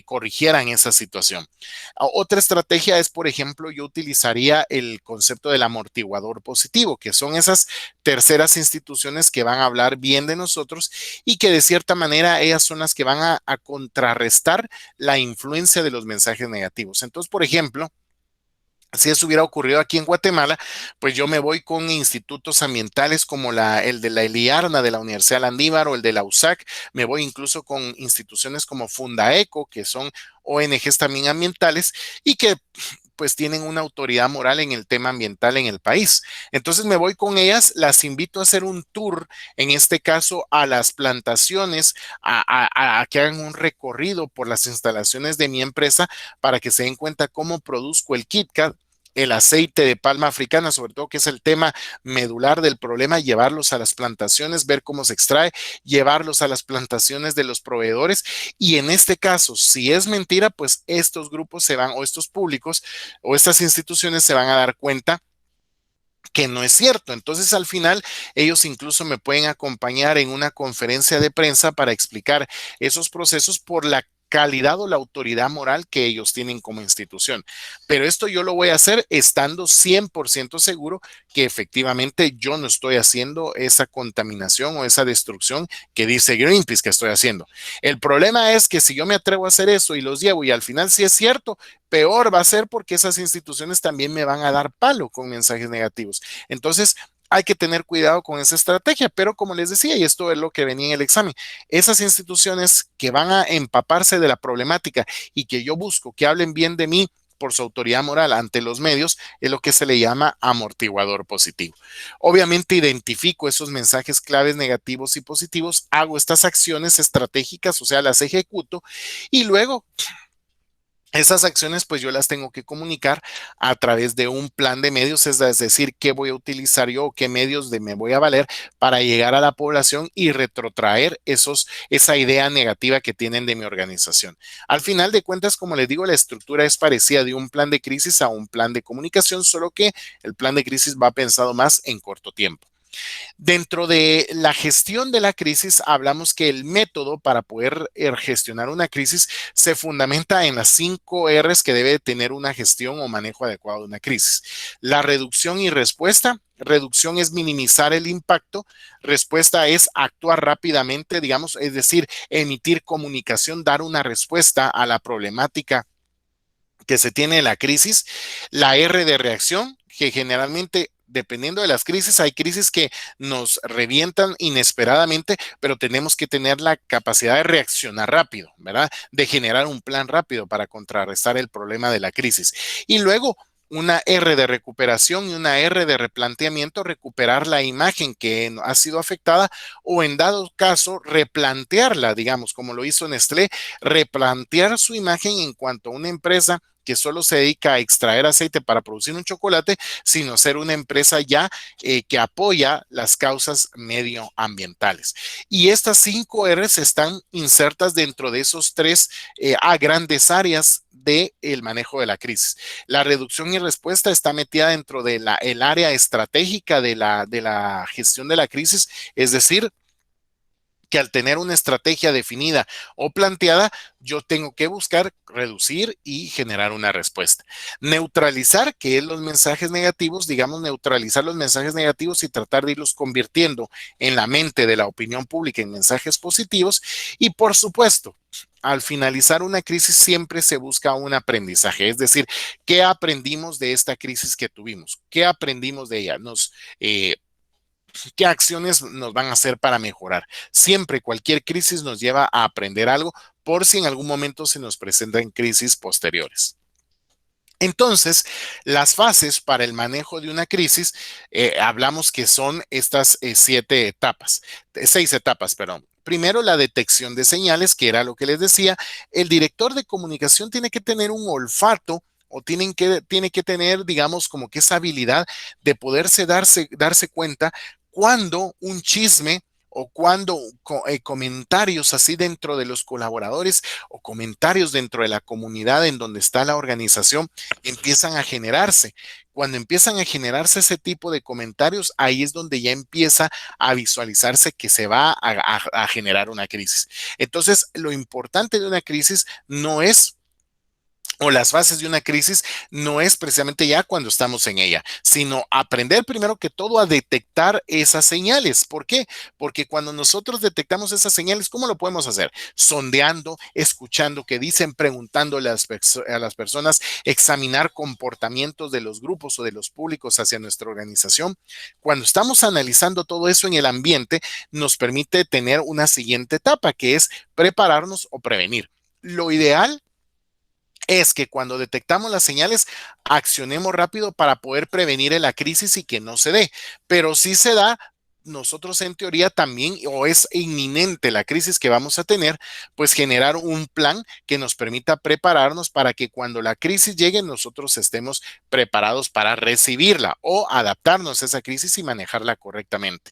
corrigieran esa situación. Otra estrategia es, por ejemplo, yo utilizaría el concepto del amortiguador positivo, que son esas terceras instituciones que van a hablar bien de nosotros y que de cierta manera ellas son las que van a contrarrestar la influencia de los mensajes negativos. Entonces, por ejemplo, si eso hubiera ocurrido aquí en Guatemala, pues yo me voy con institutos ambientales como el de la Eliarna de la Universidad Landívar o el de la USAC. Me voy incluso con instituciones como Fundaeco, que son ONGs también ambientales y que pues tienen una autoridad moral en el tema ambiental en el país. Entonces me voy con ellas, las invito a hacer un tour, en este caso a las plantaciones, a que hagan un recorrido por las instalaciones de mi empresa para que se den cuenta cómo produzco el KitKat, el aceite de palma africana, sobre todo que es el tema medular del problema, llevarlos a las plantaciones, ver cómo se extrae, llevarlos a las plantaciones de los proveedores y en este caso, si es mentira, pues estos grupos se van o estos públicos o estas instituciones se van a dar cuenta que no es cierto. Entonces, al final, ellos incluso me pueden acompañar en una conferencia de prensa para explicar esos procesos por la calidad o la autoridad moral que ellos tienen como institución. Pero esto yo lo voy a hacer estando 100% seguro que efectivamente yo no estoy haciendo esa contaminación o esa destrucción que dice Greenpeace que estoy haciendo. El problema es que si yo me atrevo a hacer eso y los llevo y al final sí es cierto, peor va a ser porque esas instituciones también me van a dar palo con mensajes negativos. Entonces, hay que tener cuidado con esa estrategia, pero como les decía, y esto es lo que venía en el examen, esas instituciones que van a empaparse de la problemática y que yo busco que hablen bien de mí por su autoridad moral ante los medios, es lo que se le llama amortiguador positivo. Obviamente identifico esos mensajes claves negativos y positivos, hago estas acciones estratégicas, o sea, las ejecuto y luego esas acciones pues yo las tengo que comunicar a través de un plan de medios, es decir, qué voy a utilizar yo o qué medios me voy a valer para llegar a la población y retrotraer esa idea negativa que tienen de mi organización. Al final de cuentas, como les digo, la estructura es parecida de un plan de crisis a un plan de comunicación, solo que el plan de crisis va pensado más en corto tiempo. Dentro de la gestión de la crisis, hablamos que el método para poder gestionar una crisis se fundamenta en las 5 R's que debe tener una gestión o manejo adecuado de una crisis. La reducción y respuesta. Reducción es minimizar el impacto. Respuesta es actuar rápidamente, digamos, es decir, emitir comunicación, dar una respuesta a la problemática que se tiene en la crisis. La R de reacción, que generalmente dependiendo de las crisis, hay crisis que nos revientan inesperadamente, pero tenemos que tener la capacidad de reaccionar rápido, ¿verdad? De generar un plan rápido para contrarrestar el problema de la crisis. Y luego, una R de recuperación y una R de replanteamiento, recuperar la imagen que ha sido afectada o en dado caso replantearla, digamos, como lo hizo Nestlé, replantear su imagen en cuanto a una empresa que solo se dedica a extraer aceite para producir un chocolate, sino ser una empresa ya que apoya las causas medioambientales. Y estas 5 R's están insertas dentro de esos 3 grandes áreas del manejo de la crisis. La reducción y respuesta está metida dentro de el área estratégica de la gestión de la crisis, es decir, que al tener una estrategia definida o planteada, yo tengo que buscar reducir y generar una respuesta. Neutralizar, que es los mensajes negativos, digamos, neutralizar los mensajes negativos y tratar de irlos convirtiendo en la mente de la opinión pública en mensajes positivos. Y por supuesto, al finalizar una crisis siempre se busca un aprendizaje, es decir, ¿qué aprendimos de esta crisis que tuvimos? ¿Qué aprendimos de ella? ¿Qué acciones nos van a hacer para mejorar? Siempre cualquier crisis nos lleva a aprender algo por si en algún momento se nos presentan crisis posteriores. Entonces, las fases para el manejo de una crisis, hablamos que son estas 6 etapas, perdón. Primero, la detección de señales, que era lo que les decía. El director de comunicación tiene que tener un olfato o tiene que tener, digamos, como que esa habilidad de poderse darse cuenta cuando un chisme o cuando comentarios así dentro de los colaboradores o comentarios dentro de la comunidad en donde está la organización empiezan a generarse. Cuando empiezan a generarse ese tipo de comentarios, ahí es donde ya empieza a visualizarse que se va a generar una crisis. Entonces, lo importante de una crisis no es o las fases de una crisis no es precisamente ya cuando estamos en ella, sino aprender primero que todo a detectar esas señales. ¿Por qué? Porque cuando nosotros detectamos esas señales, ¿cómo lo podemos hacer? Sondeando, escuchando qué dicen, preguntándole a las personas, examinar comportamientos de los grupos o de los públicos hacia nuestra organización. Cuando estamos analizando todo eso en el ambiente, nos permite tener una siguiente etapa, que es prepararnos o prevenir. Lo ideal es que cuando detectamos las señales, accionemos rápido para poder prevenir la crisis y que no se dé. Pero si se da, nosotros en teoría también, o es inminente la crisis que vamos a tener, pues generar un plan que nos permita prepararnos para que cuando la crisis llegue, nosotros estemos preparados para recibirla o adaptarnos a esa crisis y manejarla correctamente.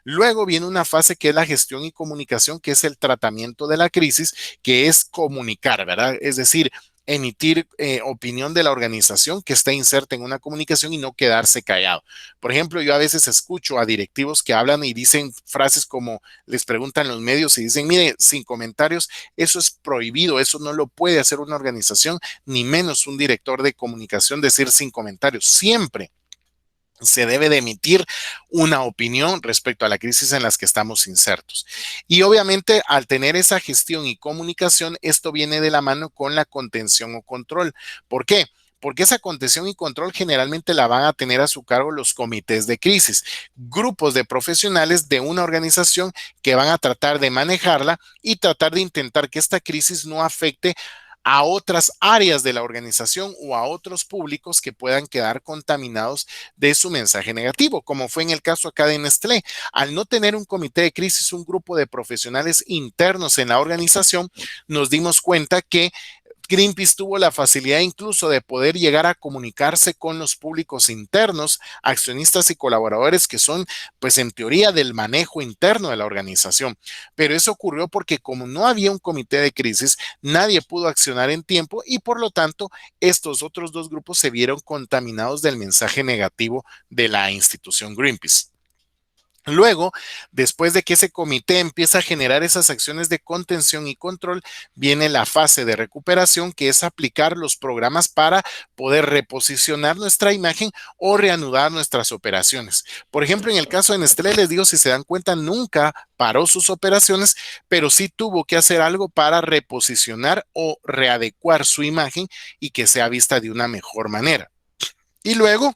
Luego viene una fase que es la gestión y comunicación, que es el tratamiento de la crisis, que es comunicar, ¿verdad? Es decir, emitir opinión de la organización que está inserta en una comunicación y no quedarse callado. Por ejemplo, yo a veces escucho a directivos que hablan y dicen frases como les preguntan los medios y dicen, mire, sin comentarios, eso es prohibido, eso no lo puede hacer una organización, ni menos un director de comunicación decir sin comentarios. Siempre se debe de emitir una opinión respecto a la crisis en las que estamos insertos. Y obviamente al tener esa gestión y comunicación, esto viene de la mano con la contención o control. ¿Por qué? Porque esa contención y control generalmente la van a tener a su cargo los comités de crisis, grupos de profesionales de una organización que van a tratar de manejarla y tratar de intentar que esta crisis no afecte a otras áreas de la organización o a otros públicos que puedan quedar contaminados de su mensaje negativo, como fue en el caso acá de Nestlé. Al no tener un comité de crisis, un grupo de profesionales internos en la organización, nos dimos cuenta que Greenpeace tuvo la facilidad incluso de poder llegar a comunicarse con los públicos internos, accionistas y colaboradores que son, pues en teoría, del manejo interno de la organización. Pero eso ocurrió porque como no había un comité de crisis, nadie pudo accionar en tiempo y por lo tanto estos otros dos grupos se vieron contaminados del mensaje negativo de la institución Greenpeace. Luego, después de que ese comité empieza a generar esas acciones de contención y control, viene la fase de recuperación, que es aplicar los programas para poder reposicionar nuestra imagen o reanudar nuestras operaciones. Por ejemplo, en el caso de Nestlé, les digo, si se dan cuenta, nunca paró sus operaciones, pero sí tuvo que hacer algo para reposicionar o readecuar su imagen y que sea vista de una mejor manera. Y luego,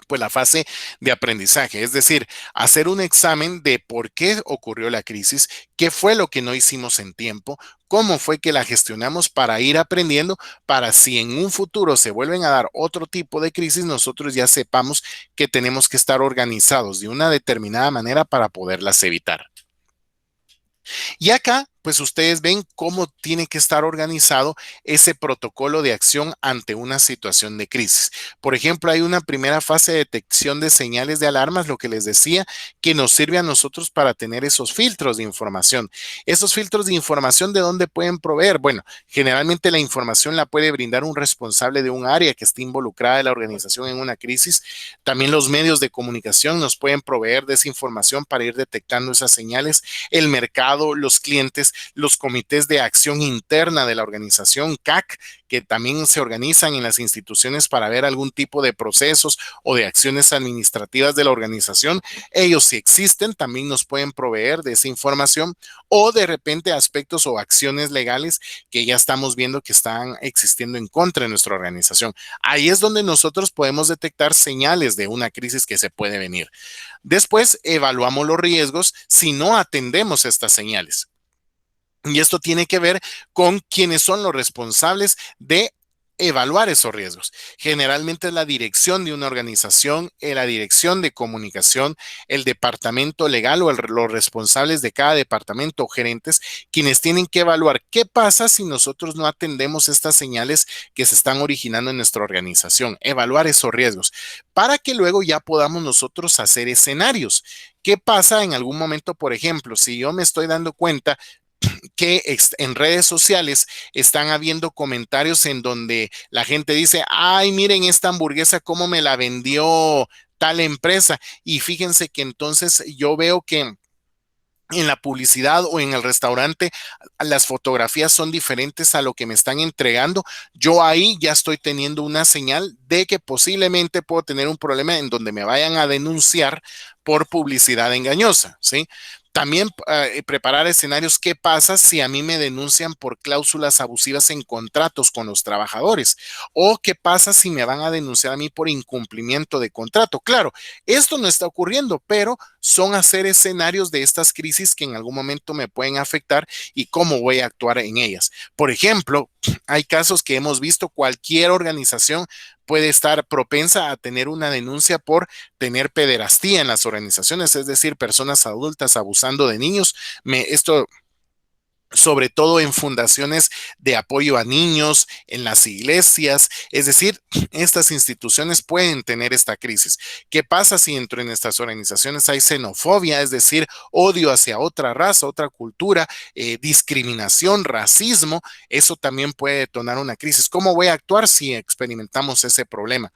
pues la fase de aprendizaje, es decir, hacer un examen de por qué ocurrió la crisis, qué fue lo que no hicimos en tiempo, cómo fue que la gestionamos para ir aprendiendo, para si en un futuro se vuelven a dar otro tipo de crisis, nosotros ya sepamos que tenemos que estar organizados de una determinada manera para poderlas evitar. Y acá, pues ustedes ven cómo tiene que estar organizado ese protocolo de acción ante una situación de crisis. Por ejemplo, hay una primera fase de detección de señales de alarmas, lo que les decía, que nos sirve a nosotros para tener esos filtros de información. Esos filtros de información, ¿de dónde pueden proveer? Bueno, generalmente la información la puede brindar un responsable de un área que esté involucrada de la organización en una crisis. También los medios de comunicación nos pueden proveer de esa información para ir detectando esas señales. El mercado, los clientes, los comités de acción interna de la organización, CAC, que también se organizan en las instituciones para ver algún tipo de procesos o de acciones administrativas de la organización. Ellos, si existen, también nos pueden proveer de esa información o de repente aspectos o acciones legales que ya estamos viendo que están existiendo en contra de nuestra organización. Ahí es donde nosotros podemos detectar señales de una crisis que se puede venir. Después evaluamos los riesgos si no atendemos estas señales. Y esto tiene que ver con quiénes son los responsables de evaluar esos riesgos. Generalmente es la dirección de una organización, la dirección de comunicación, el departamento legal o los responsables de cada departamento o gerentes, quienes tienen que evaluar qué pasa si nosotros no atendemos estas señales que se están originando en nuestra organización, evaluar esos riesgos, para que luego ya podamos nosotros hacer escenarios. ¿Qué pasa en algún momento, por ejemplo, si yo me estoy dando cuenta que en redes sociales están habiendo comentarios en donde la gente dice, ay, miren esta hamburguesa, cómo me la vendió tal empresa? Y fíjense que entonces yo veo que en la publicidad o en el restaurante las fotografías son diferentes a lo que me están entregando. Yo ahí ya estoy teniendo una señal de que posiblemente puedo tener un problema en donde me vayan a denunciar por publicidad engañosa, ¿sí? También preparar escenarios. ¿Qué pasa si a mí me denuncian por cláusulas abusivas en contratos con los trabajadores? ¿O qué pasa si me van a denunciar a mí por incumplimiento de contrato? Claro, esto no está ocurriendo, pero son hacer escenarios de estas crisis que en algún momento me pueden afectar y cómo voy a actuar en ellas. Por ejemplo, hay casos que hemos visto, cualquier organización puede estar propensa a tener una denuncia por tener pederastía en las organizaciones, es decir, personas adultas abusando de niños. Esto sobre todo en fundaciones de apoyo a niños, en las iglesias. Es decir, estas instituciones pueden tener esta crisis. ¿Qué pasa si dentro de estas organizaciones hay xenofobia, es decir, odio hacia otra raza, otra cultura, discriminación, racismo? Eso también puede detonar una crisis. ¿Cómo voy a actuar si experimentamos ese problema?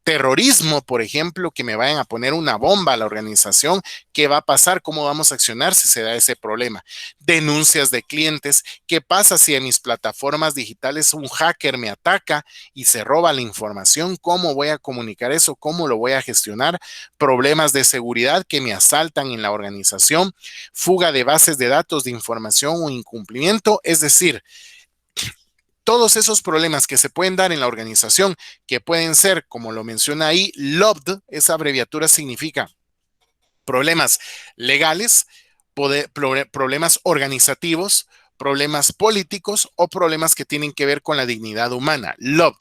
Terrorismo, por ejemplo, que me vayan a poner una bomba a la organización, ¿qué va a pasar? ¿Cómo vamos a accionar si se da ese problema? Denuncias de clientes, ¿qué pasa si en mis plataformas digitales un hacker me ataca y se roba la información? ¿Cómo voy a comunicar eso? ¿Cómo lo voy a gestionar? Problemas de seguridad que me asaltan en la organización, fuga de bases de datos de información o incumplimiento, es decir, todos esos problemas que se pueden dar en la organización, que pueden ser, como lo menciona ahí, LOBD, esa abreviatura significa problemas legales, problemas organizativos, problemas políticos o problemas que tienen que ver con la dignidad humana. LOBD.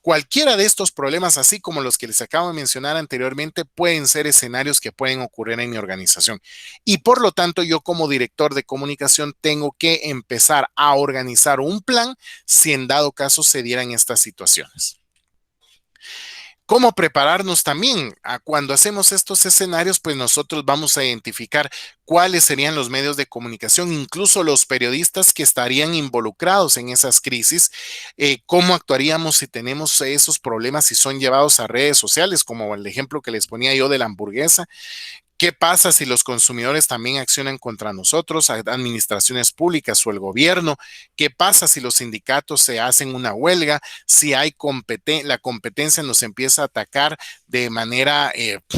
Cualquiera de estos problemas, así como los que les acabo de mencionar anteriormente, pueden ser escenarios que pueden ocurrir en mi organización. Y por lo tanto, yo como director de comunicación tengo que empezar a organizar un plan si en dado caso se dieran estas situaciones. ¿Cómo prepararnos también? Cuando hacemos estos escenarios, pues nosotros vamos a identificar cuáles serían los medios de comunicación, incluso los periodistas que estarían involucrados en esas crisis, cómo actuaríamos si tenemos esos problemas, si son llevados a redes sociales, como el ejemplo que les ponía yo de la hamburguesa. ¿Qué pasa si los consumidores también accionan contra nosotros, administraciones públicas o el gobierno? ¿Qué pasa si los sindicatos se hacen una huelga? Si hay la competencia nos empieza a atacar de manera,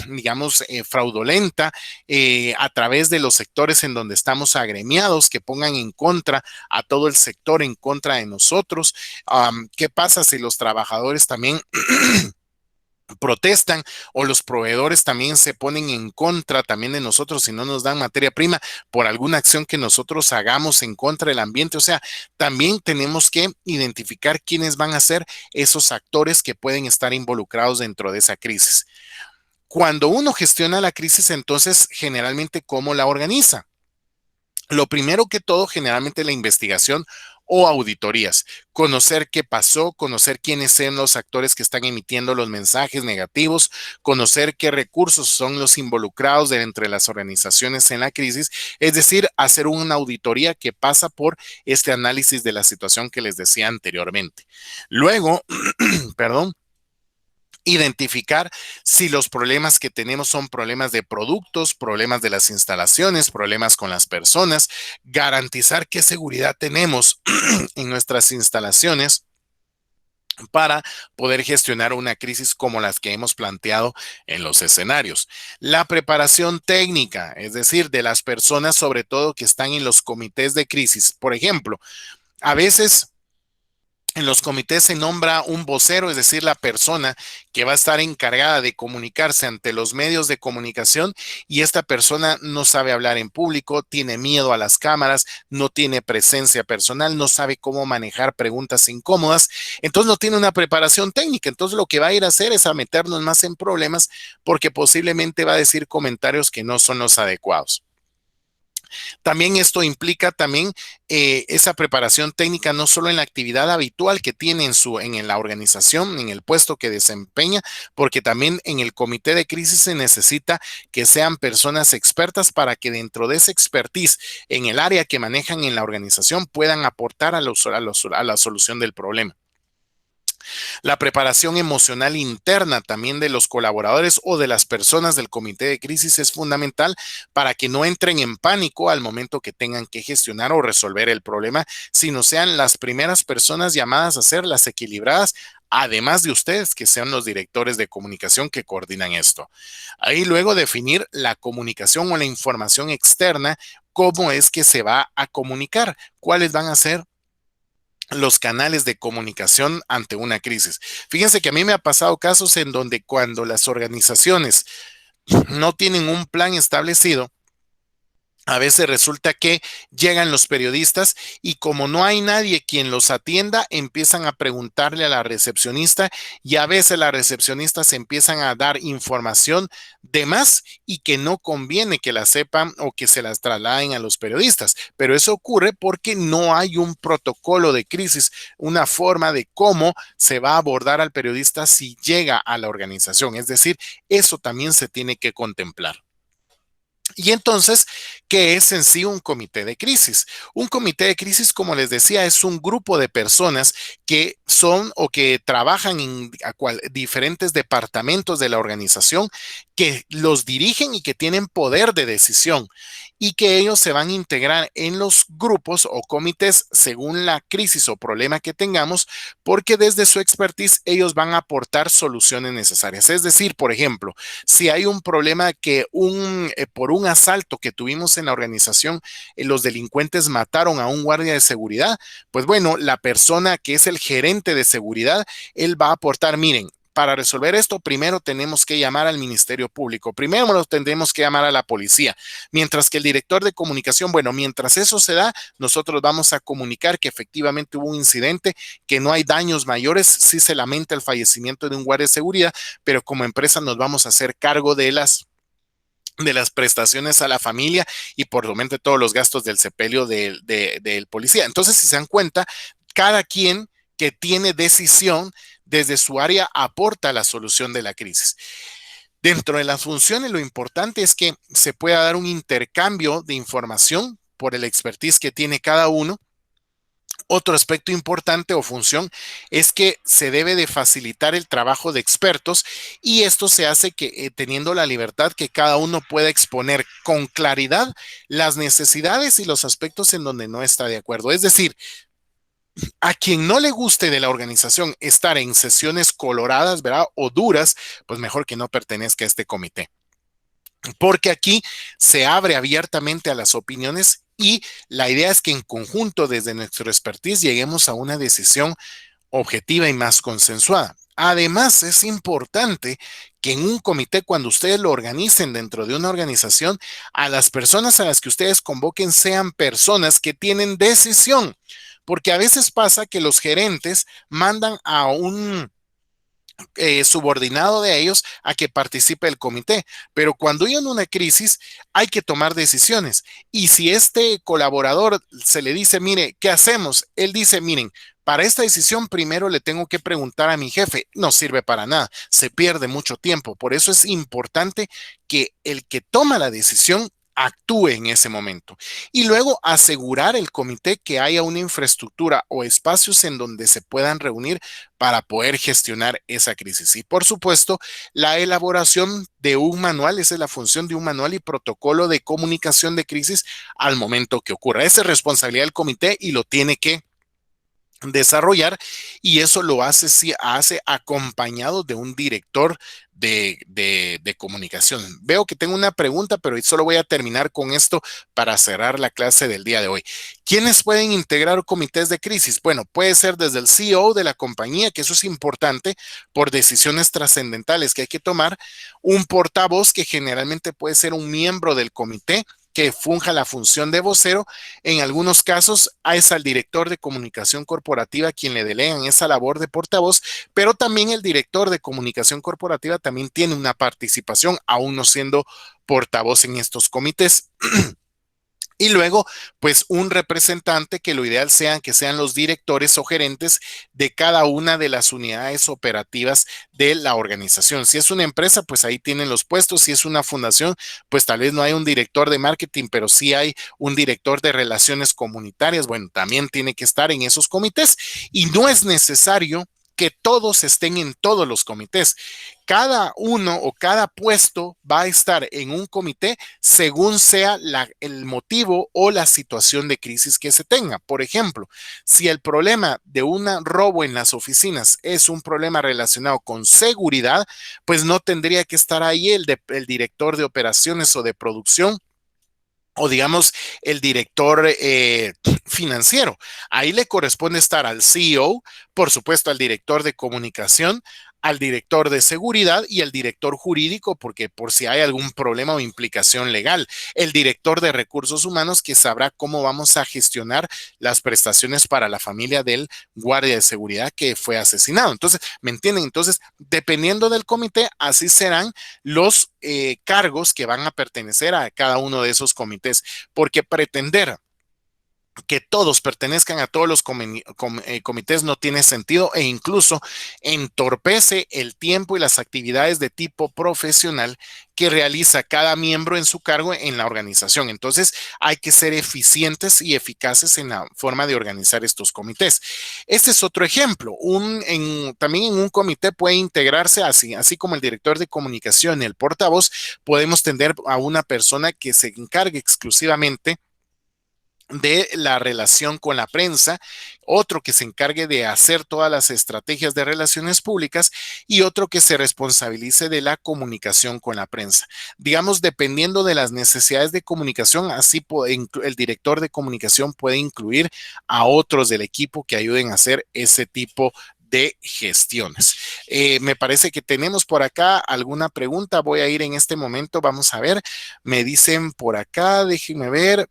digamos, fraudulenta a través de los sectores en donde estamos agremiados, que pongan en contra a todo el sector, en contra de nosotros. ¿Qué pasa si los trabajadores también protestan o los proveedores también se ponen en contra también de nosotros si no nos dan materia prima por alguna acción que nosotros hagamos en contra del ambiente? O sea, también tenemos que identificar quiénes van a ser esos actores que pueden estar involucrados dentro de esa crisis. Cuando uno gestiona la crisis, entonces generalmente, ¿cómo la organiza? Lo primero que todo, generalmente la investigación o auditorías, conocer qué pasó, conocer quiénes son los actores que están emitiendo los mensajes negativos, conocer qué recursos son los involucrados entre las organizaciones en la crisis, es decir, hacer una auditoría que pasa por este análisis de la situación que les decía anteriormente. Luego, perdón, identificar si los problemas que tenemos son problemas de productos, problemas de las instalaciones, problemas con las personas, garantizar qué seguridad tenemos en nuestras instalaciones para poder gestionar una crisis como las que hemos planteado en los escenarios. La preparación técnica, es decir, de las personas sobre todo que están en los comités de crisis. Por ejemplo, a veces en los comités se nombra un vocero, es decir, la persona que va a estar encargada de comunicarse ante los medios de comunicación, y esta persona no sabe hablar en público, tiene miedo a las cámaras, no tiene presencia personal, no sabe cómo manejar preguntas incómodas, entonces no tiene una preparación técnica. Entonces lo que va a ir a hacer es a meternos más en problemas porque posiblemente va a decir comentarios que no son los adecuados. También esto implica también esa preparación técnica no solo en la actividad habitual que tiene en la organización, en el puesto que desempeña, porque también en el comité de crisis se necesita que sean personas expertas para que dentro de esa expertise en el área que manejan en la organización puedan aportar a la solución del problema. La preparación emocional interna también de los colaboradores o de las personas del comité de crisis es fundamental para que no entren en pánico al momento que tengan que gestionar o resolver el problema, sino sean las primeras personas llamadas a ser las equilibradas, además de ustedes, que sean los directores de comunicación que coordinan esto. Ahí luego definir la comunicación o la información externa, cómo es que se va a comunicar, cuáles van a ser los canales de comunicación ante una crisis. Fíjense que a mí me ha pasado casos en donde cuando las organizaciones no tienen un plan establecido, A veces resulta que llegan los periodistas y como no hay nadie quien los atienda, empiezan a preguntarle a la recepcionista y a veces las recepcionistas empiezan a dar información de más y que no conviene que la sepan o que se las trasladen a los periodistas. Pero eso ocurre porque no hay un protocolo de crisis, una forma de cómo se va a abordar al periodista si llega a la organización. Es decir, eso también se tiene que contemplar. Y entonces, ¿qué es en sí un comité de crisis? Un comité de crisis, como les decía, es un grupo de personas que son o que trabajan en diferentes departamentos de la organización, que los dirigen y que tienen poder de decisión y que ellos se van a integrar en los grupos o comités según la crisis o problema que tengamos, porque desde su expertise ellos van a aportar soluciones necesarias. Es decir, por ejemplo, si hay un problema que por un asalto que tuvimos en la organización, los delincuentes mataron a un guardia de seguridad, pues bueno, la persona que es el gerente de seguridad, él va a aportar, miren, para resolver esto, primero tenemos que llamar al Ministerio Público, primero nos tendremos que llamar a la policía, mientras que el director de comunicación, bueno, mientras eso se da, nosotros vamos a comunicar que efectivamente hubo un incidente, que no hay daños mayores, sí se lamenta el fallecimiento de un guardia de seguridad, pero como empresa nos vamos a hacer cargo de las prestaciones a la familia y por lo menos de todos los gastos del sepelio del policía. Entonces, si se dan cuenta, cada quien que tiene decisión desde su área aporta la solución de la crisis. Dentro de las funciones, lo importante es que se pueda dar un intercambio de información por el expertise que tiene cada uno. Otro aspecto importante o función es que se debe de facilitar el trabajo de expertos y esto se hace que teniendo la libertad que cada uno pueda exponer con claridad las necesidades y los aspectos en donde no está de acuerdo. Es decir, a quien no le guste de la organización estar en sesiones coloradas, ¿verdad? O duras, pues mejor que no pertenezca a este comité. Porque aquí se abre abiertamente a las opiniones y la idea es que en conjunto desde nuestro expertise lleguemos a una decisión objetiva y más consensuada. Además, es importante que en un comité, cuando ustedes lo organicen dentro de una organización, a las personas a las que ustedes convoquen sean personas que tienen decisión, porque a veces pasa que los gerentes mandan a un subordinado de ellos a que participe el comité, pero cuando hay una crisis hay que tomar decisiones y si este colaborador se le dice, mire, ¿qué hacemos? Él dice, miren, para esta decisión primero le tengo que preguntar a mi jefe, no sirve para nada, se pierde mucho tiempo, por eso es importante que el que toma la decisión actúe en ese momento y luego asegurar el comité que haya una infraestructura o espacios en donde se puedan reunir para poder gestionar esa crisis. Y por supuesto, la elaboración de un manual, esa es la función de un manual y protocolo de comunicación de crisis al momento que ocurra. Esa es responsabilidad del comité y lo tiene que desarrollar y eso lo hace acompañado de un director de comunicación. Veo que tengo una pregunta, pero solo voy a terminar con esto para cerrar la clase del día de hoy. ¿Quiénes pueden integrar comités de crisis? Bueno, puede ser desde el CEO de la compañía, que eso es importante por decisiones trascendentales que hay que tomar, un portavoz que generalmente puede ser un miembro del comité, que funja la función de vocero. En algunos casos es al director de comunicación corporativa quien le delegan esa labor de portavoz, pero también el director de comunicación corporativa también tiene una participación, aún no siendo portavoz en estos comités. Y luego, pues un representante que lo ideal sean que sean los directores o gerentes de cada una de las unidades operativas de la organización. Si es una empresa, pues ahí tienen los puestos. Si es una fundación, pues tal vez no hay un director de marketing, pero sí hay un director de relaciones comunitarias. Bueno, también tiene que estar en esos comités y no es necesario que todos estén en todos los comités. Cada uno o cada puesto va a estar en un comité según sea el motivo o la situación de crisis que se tenga. Por ejemplo, si el problema de un robo en las oficinas es un problema relacionado con seguridad, pues no tendría que estar ahí el director de operaciones o de producción o digamos el director financiero. Ahí le corresponde estar al CEO, por supuesto al director de comunicación, al director de seguridad y al director jurídico, porque por si hay algún problema o implicación legal, el director de recursos humanos, que sabrá cómo vamos a gestionar las prestaciones para la familia del guardia de seguridad que fue asesinado. Entonces, ¿me entienden? Entonces, dependiendo del comité, así serán los cargos que van a pertenecer a cada uno de esos comités, porque pretender que todos pertenezcan a todos los comités no tiene sentido e incluso entorpece el tiempo y las actividades de tipo profesional que realiza cada miembro en su cargo en la organización. Entonces hay que ser eficientes y eficaces en la forma de organizar estos comités. Este es otro ejemplo. También en un comité puede integrarse así como el director de comunicación, el portavoz, podemos tener a una persona que se encargue exclusivamente de la relación con la prensa, otro que se encargue de hacer todas las estrategias de relaciones públicas y otro que se responsabilice de la comunicación con la prensa. Digamos, dependiendo de las necesidades de comunicación, así el director de comunicación puede incluir a otros del equipo que ayuden a hacer ese tipo de gestiones. Me parece que tenemos por acá alguna pregunta. Voy a ir en este momento, vamos a ver, me dicen por acá, déjenme ver.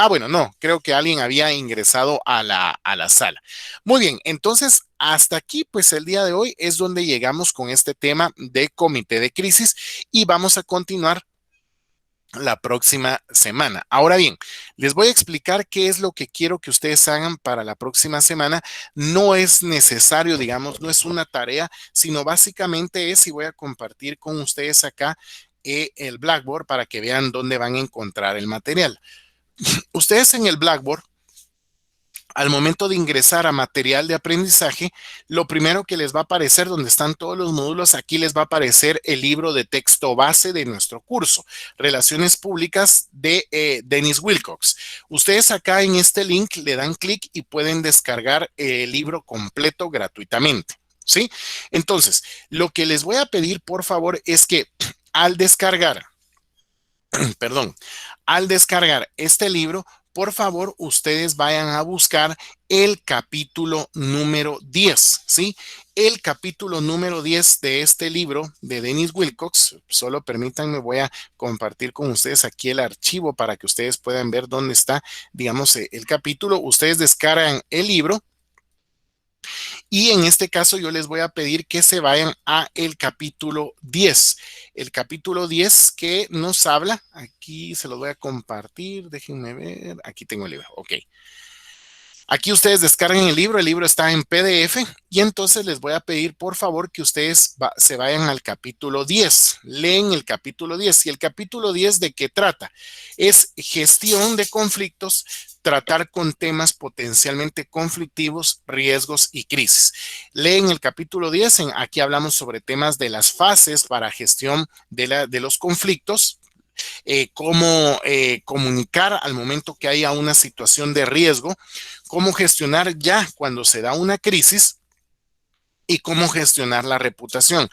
Bueno, no, creo que alguien había ingresado a la sala. Muy bien, entonces hasta aquí, pues el día de hoy es donde llegamos con este tema de comité de crisis y vamos a continuar la próxima semana. Ahora bien, les voy a explicar qué es lo que quiero que ustedes hagan para la próxima semana. No es necesario, digamos, no es una tarea, sino básicamente es, y voy a compartir con ustedes acá el Blackboard para que vean dónde van a encontrar el material. Ustedes en el Blackboard, al momento de ingresar a material de aprendizaje, lo primero que les va a aparecer, donde están todos los módulos, aquí les va a aparecer el libro de texto base de nuestro curso, Relaciones Públicas de Dennis Wilcox. Ustedes acá en este link le dan clic y pueden descargar el libro completo gratuitamente, ¿sí? Entonces, lo que les voy a pedir, por favor, es que al descargar, al descargar este libro, por favor, ustedes vayan a buscar el capítulo número 10, ¿sí? El capítulo número 10 de este libro de Dennis Wilcox. Solo permítanme, voy a compartir con ustedes aquí el archivo para que ustedes puedan ver dónde está, digamos, el capítulo. Ustedes descargan el libro. Y en este caso yo les voy a pedir que se vayan a el capítulo 10. El capítulo 10 que nos habla, aquí se los voy a compartir, déjenme ver, aquí tengo el libro, ok. Aquí ustedes descargan el libro está en PDF y entonces les voy a pedir por favor que ustedes se vayan al capítulo 10. Leen el capítulo 10 y el capítulo 10 ¿de qué trata? Es gestión de conflictos, tratar con temas potencialmente conflictivos, riesgos y crisis. Leen el capítulo 10, aquí hablamos sobre temas de las fases para gestión de los conflictos, cómo comunicar al momento que haya una situación de riesgo, cómo gestionar ya cuando se da una crisis y cómo gestionar la reputación.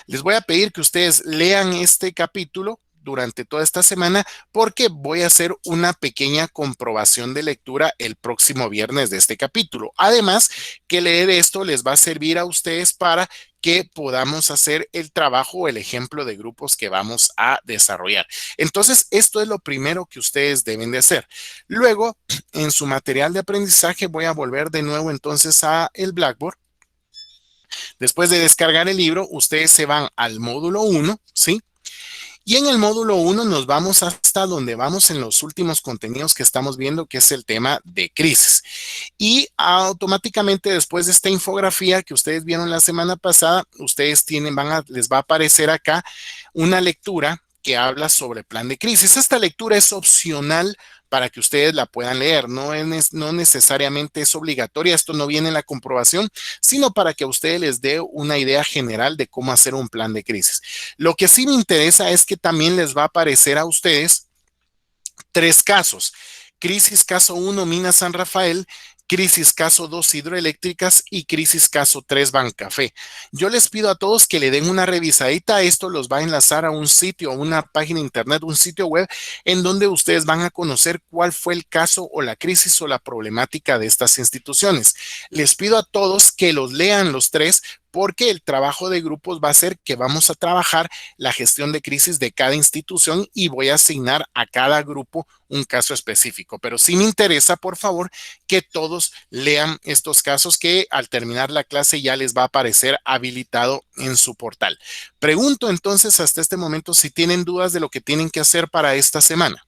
Les voy a pedir que ustedes lean este capítulo durante toda esta semana porque voy a hacer una pequeña comprobación de lectura el próximo viernes de este capítulo. Además, que leer esto les va a servir a ustedes para que podamos hacer el trabajo o el ejemplo de grupos que vamos a desarrollar. Entonces, esto es lo primero que ustedes deben de hacer. Luego, en su material de aprendizaje, voy a volver de nuevo entonces a el Blackboard. Después de descargar el libro, ustedes se van al módulo 1, ¿sí? Y en el módulo 1 nos vamos hasta donde vamos en los últimos contenidos que estamos viendo, que es el tema de crisis. Y automáticamente después de esta infografía que ustedes vieron la semana pasada, ustedes les va a aparecer acá una lectura que habla sobre plan de crisis. Esta lectura es opcional para que ustedes la puedan leer. No necesariamente es obligatoria. Esto no viene en la comprobación, sino para que a ustedes les dé una idea general de cómo hacer un plan de crisis. Lo que sí me interesa es que también les va a aparecer a ustedes 3 casos. Crisis caso 1, Mina San Rafael. Crisis caso 2, hidroeléctricas y crisis caso 3, Bancafé. Yo les pido a todos que le den una revisadita. Esto los va a enlazar a un sitio, a una página de internet, un sitio web en donde ustedes van a conocer cuál fue el caso o la crisis o la problemática de estas instituciones. Les pido a todos que los lean los 3 porque el trabajo de grupos va a ser que vamos a trabajar la gestión de crisis de cada institución y voy a asignar a cada grupo un caso específico. Pero sí me interesa, por favor, que todos lean estos casos que al terminar la clase ya les va a aparecer habilitado en su portal. Pregunto entonces hasta este momento si tienen dudas de lo que tienen que hacer para esta semana.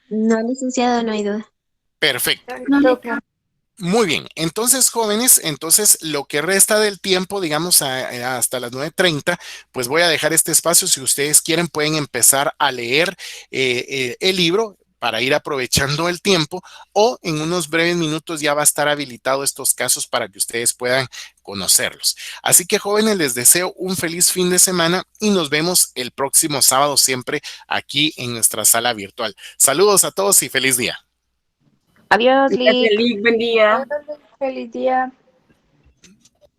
No, licenciado, no hay duda. Perfecto. No, Muy bien, entonces jóvenes, entonces lo que resta del tiempo, digamos hasta las 9:30, pues voy a dejar este espacio. Si ustedes quieren pueden empezar a leer el libro para ir aprovechando el tiempo, o en unos breves minutos ya va a estar habilitado estos casos para que ustedes puedan conocerlos. Así que jóvenes, les deseo un feliz fin de semana y nos vemos el próximo sábado siempre aquí en nuestra sala virtual. Saludos a todos y feliz día. Adiós, Lick. Lick, buen día. Feliz día.